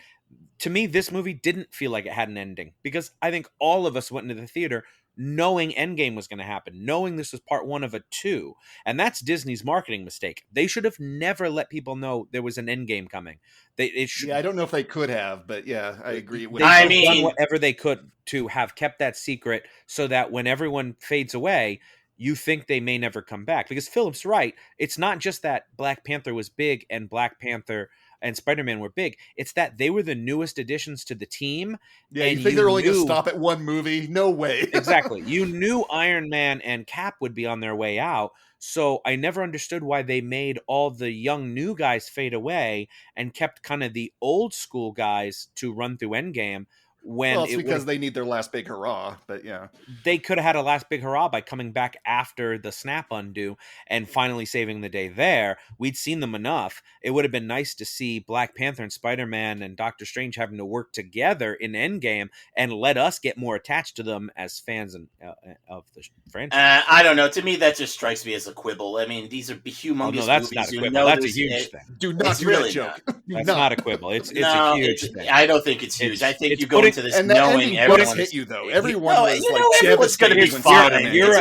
to me, this movie didn't feel like it had an ending, because I think all of us went into the theater knowing Endgame was going to happen, knowing this was part 1 of a 2. And that's Disney's marketing mistake. They should have never let people know there was an Endgame coming. I don't know if they could have, but yeah, I agree. They done whatever they could to have kept that secret, so that when everyone fades away, you think they may never come back. Because Philip's right. It's not just that Black Panther was big and Black Panther and Spider-Man were big. It's that they were the newest additions to the team. Yeah, you think they're only going to stop at one movie? No way. Exactly. You knew Iron Man and Cap would be on their way out. So I never understood why they made all the young new guys fade away and kept kind of the old school guys to run through Endgame. It's because they need their last big hurrah, but yeah. They could have had a last big hurrah by coming back after the snap undo and finally saving the day there. We'd seen them enough. It would have been nice to see Black Panther and Spider-Man and Doctor Strange having to work together in Endgame and let us get more attached to them as fans of the franchise. I don't know. To me, that just strikes me as a quibble. I mean, these are humongous movies. That's not a quibble. That's a huge thing. Do not do that joke. That's not a quibble. It's a huge thing. I don't think it's huge. I think you go into this knowing everyone hit you though. Everyone was everyone's going to be fine. You're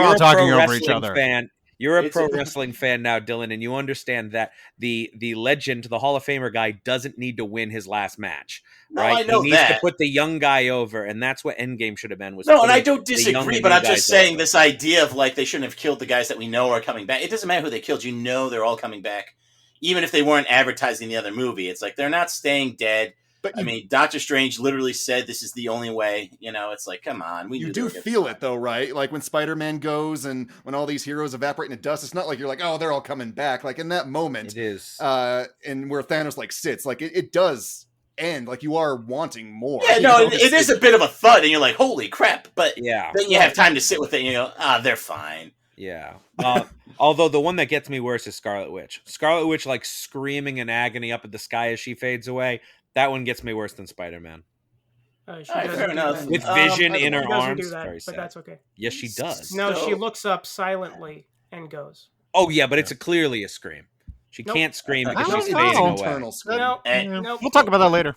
all talking over each other. Fan. You're a pro wrestling fan now, Dylan, and you understand that the legend, the Hall of Famer guy, doesn't need to win his last match. Right? I know he needs to put the young guy over, and that's what Endgame should have been. And I don't disagree, but I'm just saying this idea of they shouldn't have killed the guys that we know are coming back. It doesn't matter who they killed. They're all coming back. Even if they weren't advertising the other movie, it's they're not staying dead. But Doctor Strange literally said this is the only way. It's come on. You do feel it, though, right? When Spider-Man goes and when all these heroes evaporate into dust, it's not like you're oh, they're all coming back. In that moment, it is. And where Thanos sits, it does end. You are wanting more. Yeah, it is a bit of a thud, and you're holy crap. But then you have time to sit with it, and you go, they're fine. Yeah. Although the one that gets me worse is Scarlet Witch. Scarlet Witch screaming in agony up at the sky as she fades away. That one gets me worse than Spider-Man. Fair enough. With Vision in her arms. Do that, very but sad. that's okay. Yes, she does. No, she looks up silently and goes. Oh, yeah, but it's clearly a scream. She can't scream because she's fading away. No. We'll talk about that later.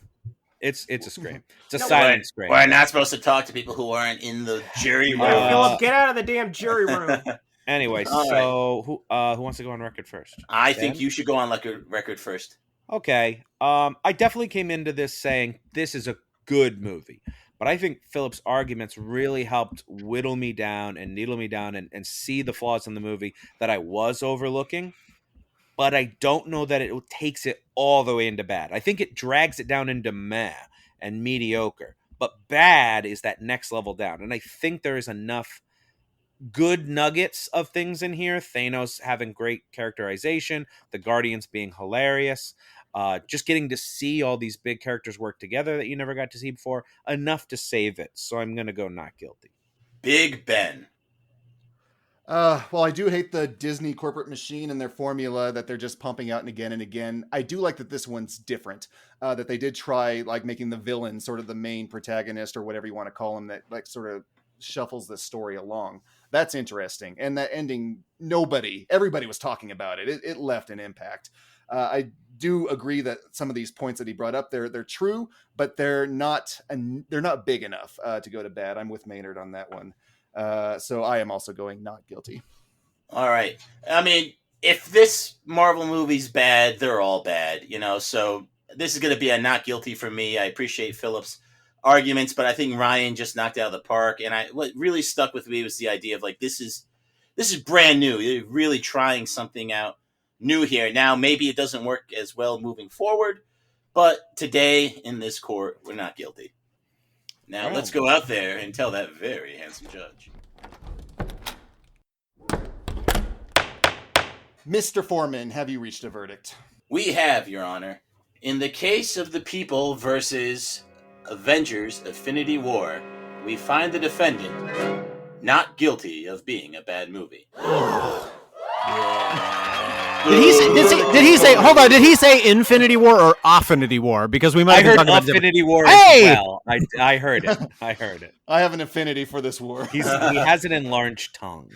It's a scream. It's a silent scream. We're not supposed to talk to people who aren't in the jury room. Philip, get out of the damn jury room. Anyway, so who wants to go on record first? I think you should go on record first. Okay. I definitely came into this saying this is a good movie. But I think Philip's arguments really helped whittle me down and needle me down and see the flaws in the movie that I was overlooking. But I don't know that it takes it all the way into bad. I think it drags it down into meh and mediocre. But bad is that next level down. And I think there is enough good nuggets of things in here. Thanos having great characterization. The Guardians being hilarious. Just getting to see all these big characters work together that you never got to see before. Enough to save it. So I'm going to go not guilty. Big Ben. Well, I do hate the Disney corporate machine and their formula that they're just pumping out and again. I do like that this one's different. That they did try like making the villain sort of the main protagonist or whatever you want to call him, that like sort of shuffles the story along. That's interesting. And that ending, everybody was talking about it. It left an impact. I do agree that some of these points that he brought up, they're true, but they're not big enough to go to bad. I'm with Maynard on that one. So I am also going not guilty. All right. I mean, if this Marvel movie's bad, they're all bad, so this is going to be a not guilty for me. I appreciate Philip's arguments, but I think Ryan just knocked it out of the park. And what really stuck with me was the idea of like, this is brand new. You're really trying something out new here. Now, maybe it doesn't work as well moving forward, but today in this court, we're not guilty. Now, let's go out there and tell that very handsome judge. Mr. Foreman, have you reached a verdict? We have, Your Honor. In the case of the people versus Avengers Infinity War, we find the defendant not guilty of being a bad movie. Did he say? Hold on. Did he say Infinity War or Affinity War? Because we might. I heard Affinity War as well. I heard it. I I have an affinity for this war. He has an enlarged tongue.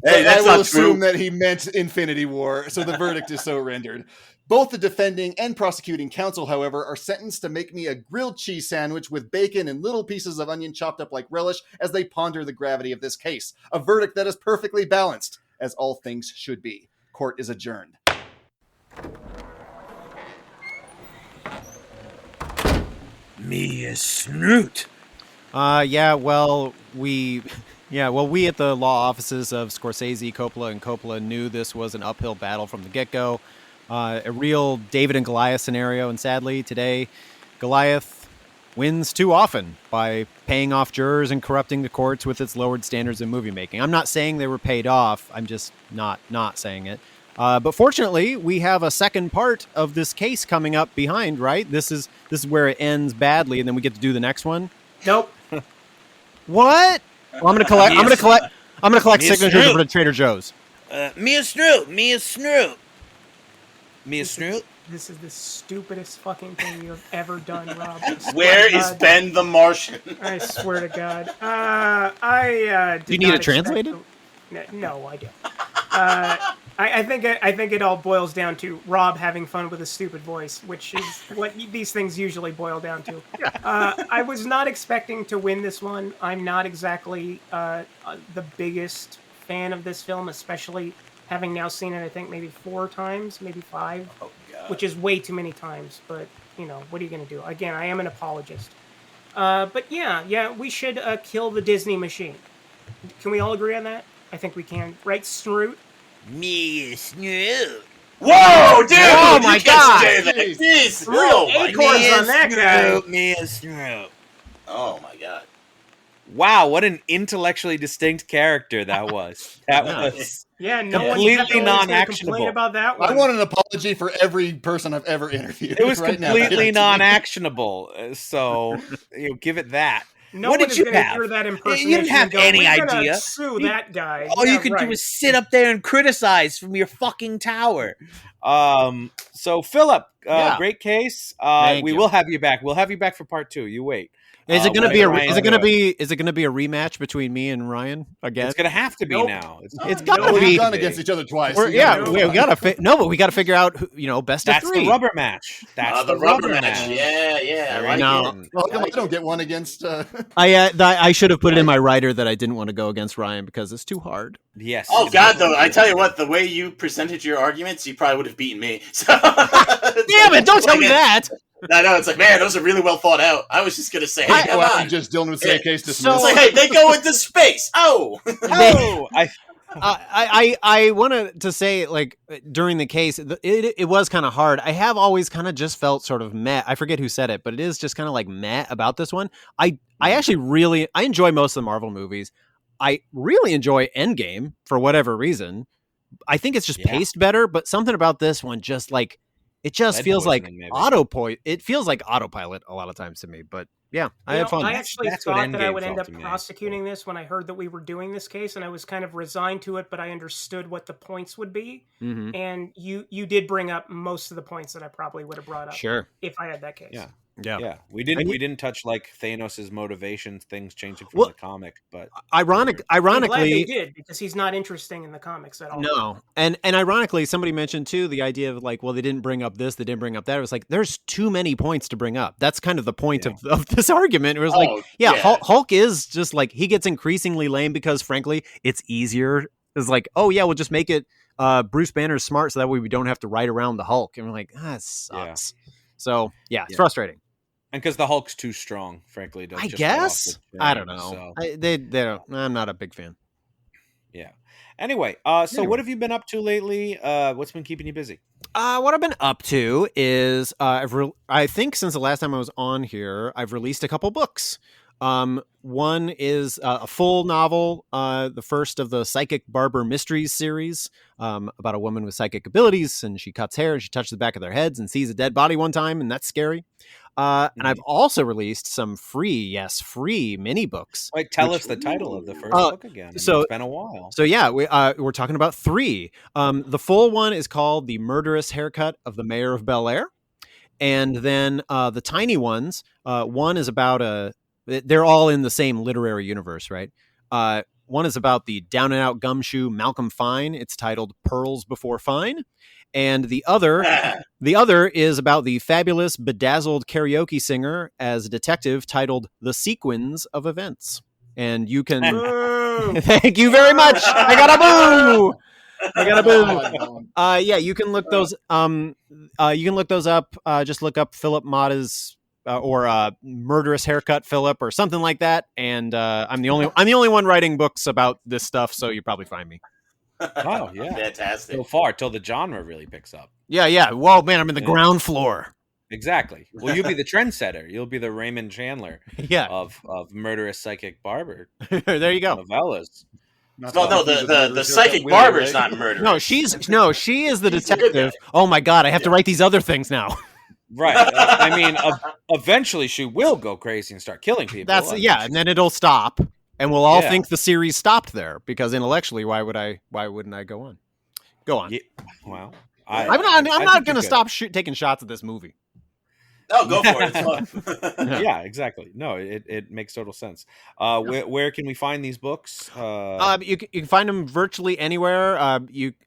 Hey, I will assume that he meant Infinity War, so the verdict is so rendered. Both the defending and prosecuting counsel, however, are sentenced to make me a grilled cheese sandwich with bacon and little pieces of onion chopped up like relish as they ponder the gravity of this case. A verdict that is perfectly balanced, as all things should be. Court is adjourned. Me a snoot. We at the law offices of Scorsese, Coppola, and Coppola knew this was an uphill battle from the get-go. A real David and Goliath scenario, and sadly, today, Goliath wins too often by paying off jurors and corrupting the courts with its lowered standards in movie making. I'm not saying they were paid off. I'm just not saying it. But fortunately, we have a second part of this case coming up behind, right? This is where it ends badly, and then we get to do the next one. Nope. What? Well, I'm gonna collect signatures for the Trader Joe's. Me a snoot. This is the stupidest fucking thing you have ever done, Rob. Where is Ben the Martian? I swear to God. I Do you need it translated? No, I don't. I think it all boils down to Rob having fun with a stupid voice, which is what these things usually boil down to. I was not expecting to win this one. I'm not exactly the biggest fan of this film, especially having now seen it, I think, maybe 4 times, maybe 5, which is way too many times. But, what are you going to do? Again, I am an apologist. But yeah, we should kill the Disney machine. Can we all agree on that? I think we can. Right, Snoot? Me a snoot. Whoa, dude! Oh my God! Jeez! Real Oh my acorns on that guy. Me a snoot. Oh my God! Wow, what an intellectually distinct character that was. That was Yeah, no completely one's complain non-actionable. about that one. I want an apology for every person I've ever interviewed. It was right completely now. non-actionable. So give it that. No what one did is you gonna have? hear that You impersonation didn't have and go, any "We're gonna idea. Sue that guy. All Yeah, you could right. do was sit up there and criticize from your fucking tower. So Philip, great case. Thank We you. will have you back. We'll have you back for part 2. You wait. Is it going to we'll be get a Ryan is it going to to it. be is it going to be a rematch between me and Ryan again? It's going to have to be Nope. now. It's got to We've be. gone against each other twice. We're- so yeah, gotta- we got to but we got to figure out best That's of 3. the rubber match. That's The rubber match. Yeah. I like No. it. Well, come on, I don't get one against. I should have put it in my writer that I didn't want to go against Ryan because it's too hard. Yes. Oh God, though! I tell you what, the way you presented your arguments, you probably would have beaten me. So, Damn it! Don't tell me that. I know, it's like, man, those are really well thought out. I was just gonna say, hey, come Well, on. just Dylan would say case It's dismissed. like, hey, they go into space. Oh, I wanted to say, like, during the case, it was kind of hard. I have always kind of just felt sort of meh. I forget who said it, but it is just kind of like meh about this one. I actually really enjoy most of the Marvel movies. I really enjoy Endgame for whatever reason. I think it's just paced better, but something about this one just like It just Lead feels like poisoning, maybe. It feels like autopilot a lot of times to me, but yeah, I You had know, fun. I actually That's what thought that I Endgame would end felt up to me, prosecuting this when I heard that we were doing this case, and I was kind of resigned to it, but I understood what the points would be. Hmm. And you did bring up most of the points that I probably would have brought up Sure. if I had that case. Yeah. Yeah. Yeah, we And didn't touch like Thanos' motivations, things changing from Well, the comic, but I'm glad they Ironically, did, because he's not interesting in the comics at all. no. And ironically, somebody mentioned too the idea of like, well, they didn't bring up this, they didn't bring up that. It was like, there's too many points to bring up. That's kind of the point of this argument. It was like, Hulk is just like, he gets increasingly lame because frankly, it's easier. It's like, oh yeah, we'll just make it Bruce Banner smart so that way we don't have to write around the Hulk. And we're like, it sucks. So yeah, it's frustrating. and because the Hulk's too strong, frankly, to I just guess. write off the I chain, don't know. so, They don't, I'm not a big fan. yeah. Anyway, so what have you been up to lately? What's been keeping you busy? What I've been up to is I think since the last time I was on here, I've released a couple books. One is a full novel, the first of the Psychic Barber Mysteries series, about a woman with psychic abilities, and she cuts hair and she touches the back of their heads and sees a dead body one time, and that's scary. And I've also released some free mini books. Wait, tell us the title of the first book again. It's been a while. So yeah, we're talking about 3. The full one is called The Murderous Haircut of the Mayor of Bel Air. And then the tiny ones, one is about they're all in the same literary universe, right? One is about the down and out gumshoe Malcolm Fine. It's titled Pearls Before Fine. And the other is about the fabulous bedazzled karaoke singer as a detective titled The Sequins of Events. And you can thank you very much. I got a boo. Yeah, you can look those up. Just look up Phillip Mottaz or Murderous Haircut Phillip or something like that. And I'm the only one writing books about this stuff, so you probably find me. Oh yeah, fantastic! So far, till the genre really picks up. Yeah. Whoa, man, I'm in the ground floor. Exactly. Well, you'll be the trendsetter. You'll be the Raymond Chandler. of Murderous Psychic Barber. There you go. Novellas. The psychic barber is not murderous. No, she is the detective. Oh my god, I have to write these other things now. Right. I mean, eventually she will go crazy and start killing people. And then it'll stop. And we'll all think the series stopped there because intellectually, why wouldn't I go on? Go on. Yeah, well, I'm not going to stop taking shots at this movie. No, go for it. It's fun. Yeah, exactly. No, it makes total sense. Where can we find these books? You can find them virtually anywhere.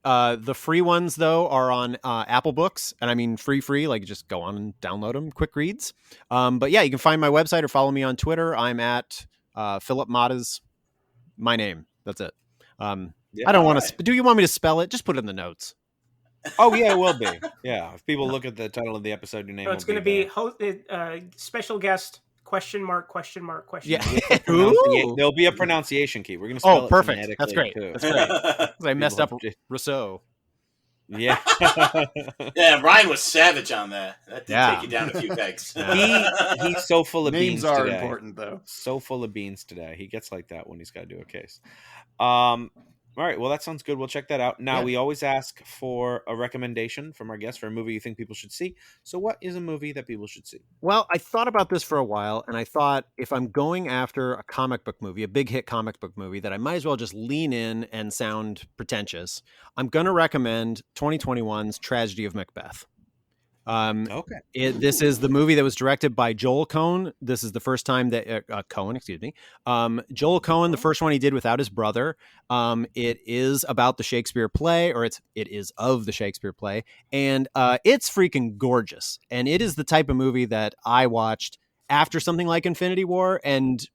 The free ones though are on Apple Books, and I mean free. Like just go on and download them, quick reads. But yeah, you can find my website or follow me on Twitter. I'm at Phillip Mottaz, my name. That's it. I don't want to. Do you want me to spell it? Just put it in the notes. Oh yeah, it will be. Yeah, if people look at the title of the episode, your name. So it's going to be special guest ? Yeah. There'll be a pronunciation key. We're going to spell it perfect. phonetically, That's great. too. That's great. 'Cause I messed up Rousseau. Yeah. Yeah, Ryan was savage on that. That did take you down a few pegs. He's so full of beans Names are today. important, though. So full of beans today. He gets like that when he's got to do a case. All right, well, that sounds good. We'll check that out. Now, we always ask for a recommendation from our guests for a movie you think people should see. So what is a movie that people should see? Well, I thought about this for a while, and I thought if I'm going after a comic book movie, a big hit comic book movie, that I might as well just lean in and sound pretentious. I'm going to recommend 2021's Tragedy of Macbeth. Okay. This is the movie that was directed by Joel Coen. This is the first time that Joel Coen, the first one he did without his brother. It is about the Shakespeare play, or it is of the Shakespeare play, and it's freaking gorgeous. And it is the type of movie that I watched after something like Infinity War, and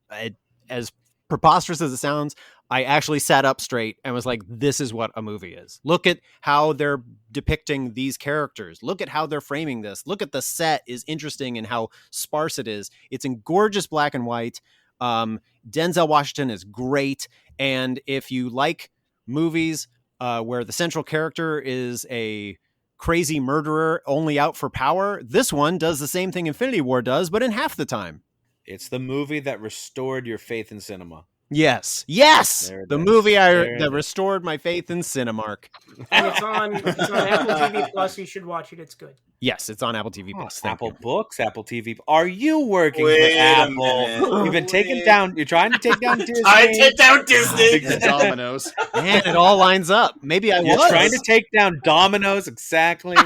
as preposterous as it sounds, I actually sat up straight and was like, this is what a movie is. Look at how they're depicting these characters. Look at how they're framing this. Look at the set is interesting and how sparse it is. It's in gorgeous black and white. Denzel Washington is great. And if you like movies where the central character is a crazy murderer only out for power, this one does the same thing Infinity War does, but in half the time. It's the movie that restored your faith in cinema. Yes. There it The is. movie There it that is. restored my faith in Cinemark. And it's on Apple TV Plus. You should watch it. It's good. Yes, it's on Apple TV Plus. Thank Apple you. Books, Apple TV. Are you working Wait for a Apple? minute. You've been taking down. You're trying to take down Disney. I take down Disney. The dominoes. Man, it all lines up. Maybe I You're was trying to take down Domino's. Exactly.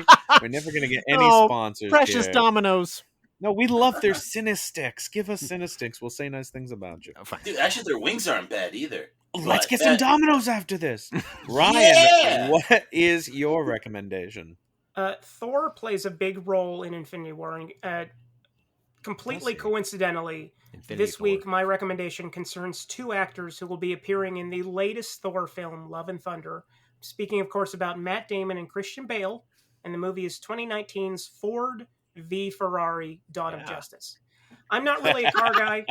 We're never going to get any Oh, sponsors. precious here. Dominoes. No, we love their Cinesticks. Give us Cinesticks. We'll say nice things about you. Oh, fine. Dude, actually, their wings aren't bad either. Let's But get some that- Dominoes after this. Ryan, Yeah! what is your recommendation? Thor plays a big role in Infinity War. And, completely Does he? coincidentally, Infinity this Thor. week my recommendation concerns two actors who will be appearing in the latest Thor film, Love and Thunder. Speaking, of course, about Matt Damon and Christian Bale, and the movie is 2019's Ford v Ferrari: Dawn of Justice. I'm not really a car guy,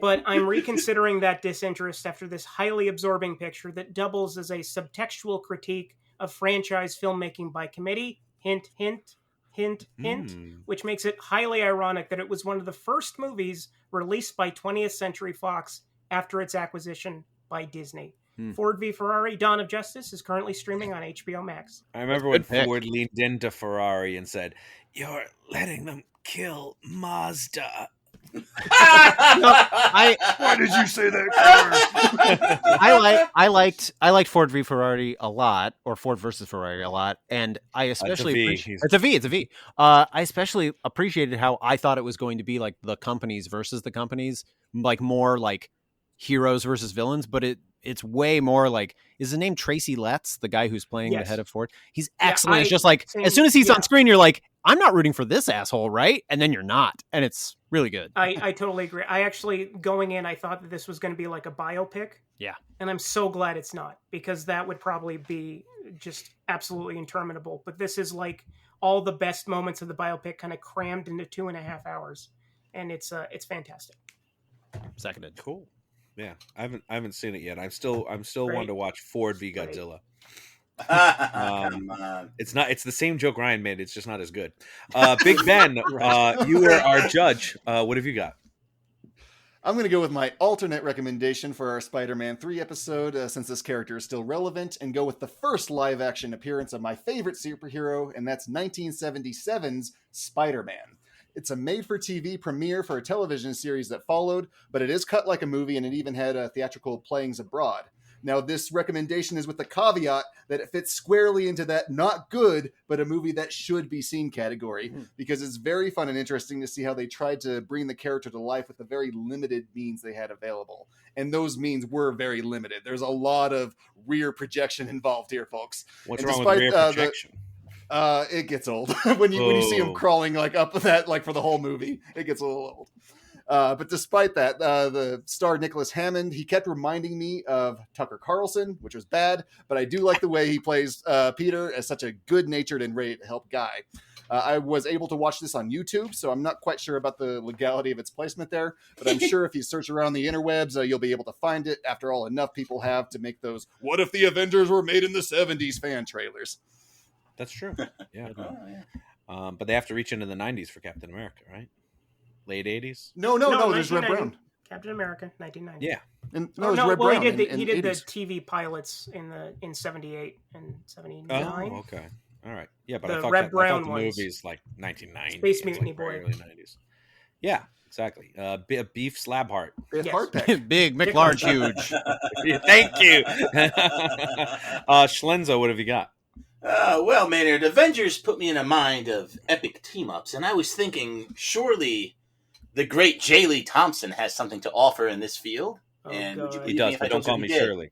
but I'm reconsidering that disinterest after this highly absorbing picture that doubles as a subtextual critique of franchise filmmaking by committee. Hint, hint, hint, hint. Which makes it highly ironic that it was one of the first movies released by 20th Century Fox after its acquisition by Disney. Ford v Ferrari: Dawn of Justice is currently streaming on HBO Max. I remember when Good pick. Ford leaned into Ferrari and said, "You're letting them kill Mazda." Why did you say that? I liked Ford v Ferrari a lot, or Ford versus Ferrari a lot, and I especially it's a V. I especially appreciated how I thought it was going to be like the companies versus the companies, like more like heroes versus villains, but it's way more like, is his name Tracy Letts, the guy who's playing the head of Ford? He's excellent. It's just like, as soon as he's on screen, you're like, I'm not rooting for this asshole, right? And then you're not. And it's really good. I totally agree. I actually, going in, I thought that this was going to be like a biopic. Yeah. And I'm so glad it's not, because that would probably be just absolutely interminable. But this is like all the best moments of the biopic kind of crammed into 2.5 hours. And it's fantastic. Seconded. Cool. Yeah, I haven't seen it yet. I'm still Great. wanting to watch Ford v Great. Godzilla. Come on. It's the same joke Ryan made. It's just not as good. Big Ben, you were our judge. What have you got? I'm going to go with my alternate recommendation for our Spider-Man 3 episode, since this character is still relevant, and go with the first live-action appearance of my favorite superhero, and that's 1977's Spider-Man. It's a made-for-TV premiere for a television series that followed, but it is cut like a movie, and it even had theatrical playings abroad. Now, this recommendation is with the caveat that it fits squarely into that not good, but a movie that should be seen category, because it's very fun and interesting to see how they tried to bring the character to life with the very limited means they had available. And those means were very limited. There's a lot of rear projection involved here, folks. What's And wrong with rear despite, projection? It gets old when you see him Oh. crawling like up that, like for the whole movie. It gets a little old. But despite that, the star Nicholas Hammond, he kept reminding me of Tucker Carlson, which was bad, but I do like the way he plays Peter as such a good-natured and ready-to-help guy. I was able to watch this on YouTube, so I'm not quite sure about the legality of its placement there, but I'm sure if you search around the interwebs, you'll be able to find it. After all, enough people have to make those "What if the Avengers were made in the 70s" fan trailers. That's true. Yeah. Oh, yeah. But they have to reach into the 90s for Captain America, right? Late 80s? No, there's Red 1990. Brown. Captain America, 1990. Yeah. And, Oh, it's no, Red well, Brown he did in he did the 80s. TV pilots in 78 and 79. Oh, okay. All right. Yeah, but I The thought, Red I thought Brown the ones. movie's like 1990. Space It's Mutiny like very Boy. early 90s. Yeah, exactly. Beef slab heart. Biff Yes. Hardpack. Big, McLarge, huge. Thank you. Schlenzo, what have you got? Well, Maynard, Avengers put me in a mind of epic team-ups, and I was thinking, surely the great J. Lee Thompson has something to offer in this field. Oh, and would you God. He believe does, me if I but don't told call you me he did? Shirley.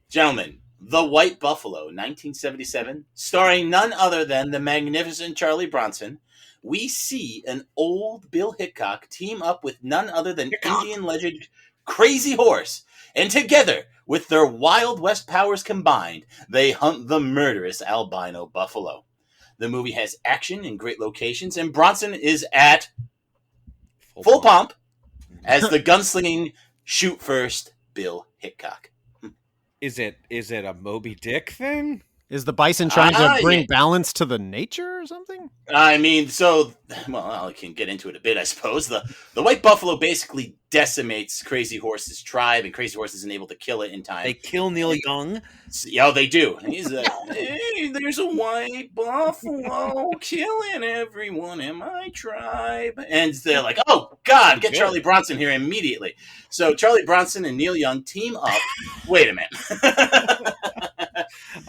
Gentlemen, The White Buffalo, 1977, starring none other than the magnificent Charlie Bronson, we see an old Bill Hickok team up with none other than Indian legend Crazy Horse, and together, with their Wild West powers combined, they hunt the murderous albino buffalo. The movie has action in great locations, and Bronson is at full pomp as the gunslinging shoot first Bill Hickok. Is it a Moby Dick thing? Is the bison trying to bring balance to the nature or something? I mean, I can get into it a bit, I suppose. The white buffalo basically decimates Crazy Horse's tribe, and Crazy Horse isn't able to kill it in time. They kill Neil Young. Yeah, they do. And he's like, hey, there's a white buffalo killing everyone in my tribe. And they're like, oh, God, get Charlie Bronson here immediately. So Charlie Bronson and Neil Young team up. Wait a minute.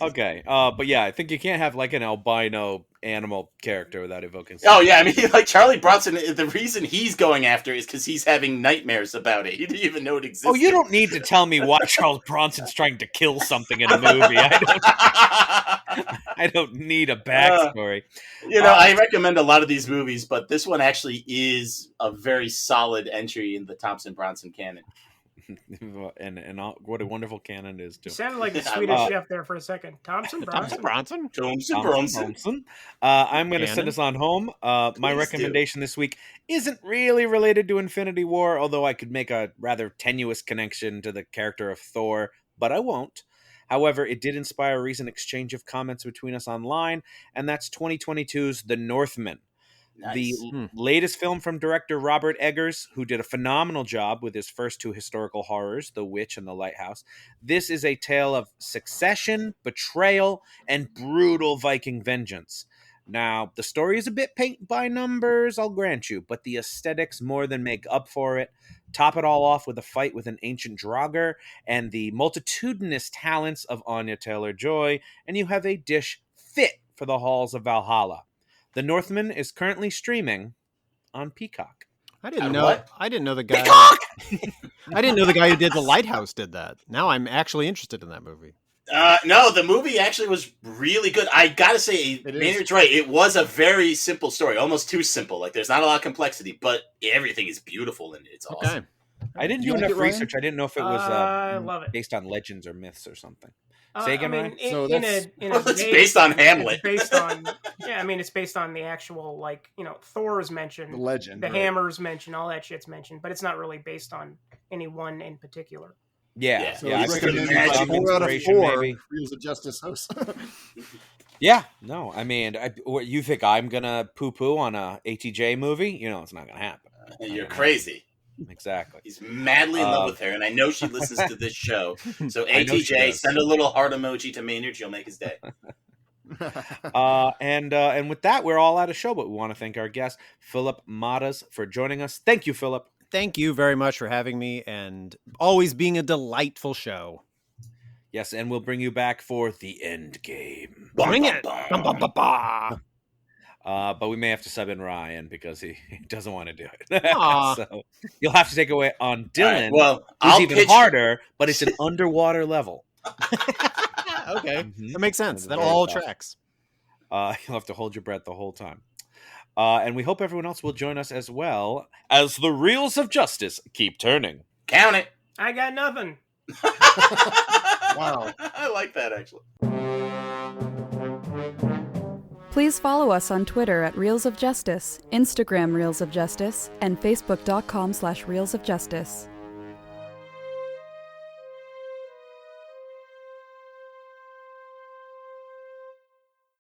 Okay, but yeah, I think you can't have like an albino animal character without evoking. Oh yeah, I mean, like Charlie Bronson. The reason he's going after is because he's having nightmares about it. He didn't even know it existed. Oh, you don't need to tell me why Charles Bronson's trying to kill something in a movie. I don't need a backstory. I recommend a lot of these movies, but this one actually is a very solid entry in the Thompson Bronson canon. and what a wonderful canon it is too. You sounded like the Swedish chef there for a second. Thompson Bronson. I'm going to send us on home. My recommendation this week isn't really related to Infinity War, although I could make a rather tenuous connection to the character of Thor, but I won't. However, it did inspire a recent exchange of comments between us online, and that's 2022's The Northman. Nice. The latest film from director Robert Eggers, who did a phenomenal job with his first two historical horrors, The Witch and The Lighthouse. This is a tale of succession, betrayal, and brutal Viking vengeance. Now, the story is a bit paint by numbers, I'll grant you, but the aesthetics more than make up for it. Top it all off with a fight with an ancient Draugr and the multitudinous talents of Anya Taylor-Joy, and you have a dish fit for the halls of Valhalla. The Northman is currently streaming on Peacock. I didn't know the guy. Peacock! I didn't know the guy who did The Lighthouse did that. Now I'm actually interested in that movie. No, the movie actually was really good. I gotta say, Maynard's right. It was a very simple story, almost too simple. Like, there's not a lot of complexity, but everything is beautiful and it's awesome. I didn't do enough research. I didn't know if it was I love it. based on legends or myths or something. Say again, Ryan? It's based on Hamlet. It's based on, it's based on the actual, Thor is mentioned. The legend. The hammer's mentioned, all that shit's mentioned, but it's not really based on any one in particular. Yeah. So I recommend 4 out of 4 Reels of Justice hosts. Yeah, no, I mean, what you think I'm going to poo-poo on a ATJ movie? It's not going to happen. You're crazy. Exactly. He's madly in love with her, and I know she listens to this show. So ATJ, send a little heart emoji to Maynard. You'll make his day. And with that, we're all out of show, but we want to thank our guest, Phillip Mottaz, for joining us. Thank you, Phillip. Thank you very much for having me, and always being a delightful show. Yes, and we'll bring you back for the end game. Bring it! But we may have to sub in Ryan because he doesn't want to do it. So you'll have to take away on Dylan. Right, I'll even harder, but it's an underwater level. Okay, that makes sense. That all tracks. You'll have to hold your breath the whole time. And we hope everyone else will join us as well as the Reels of Justice keep turning. Count it. I got nothing. Wow. I like that, actually. Please follow us on Twitter at Reels of Justice, Instagram Reels of Justice, and Facebook.com/Reels of Justice.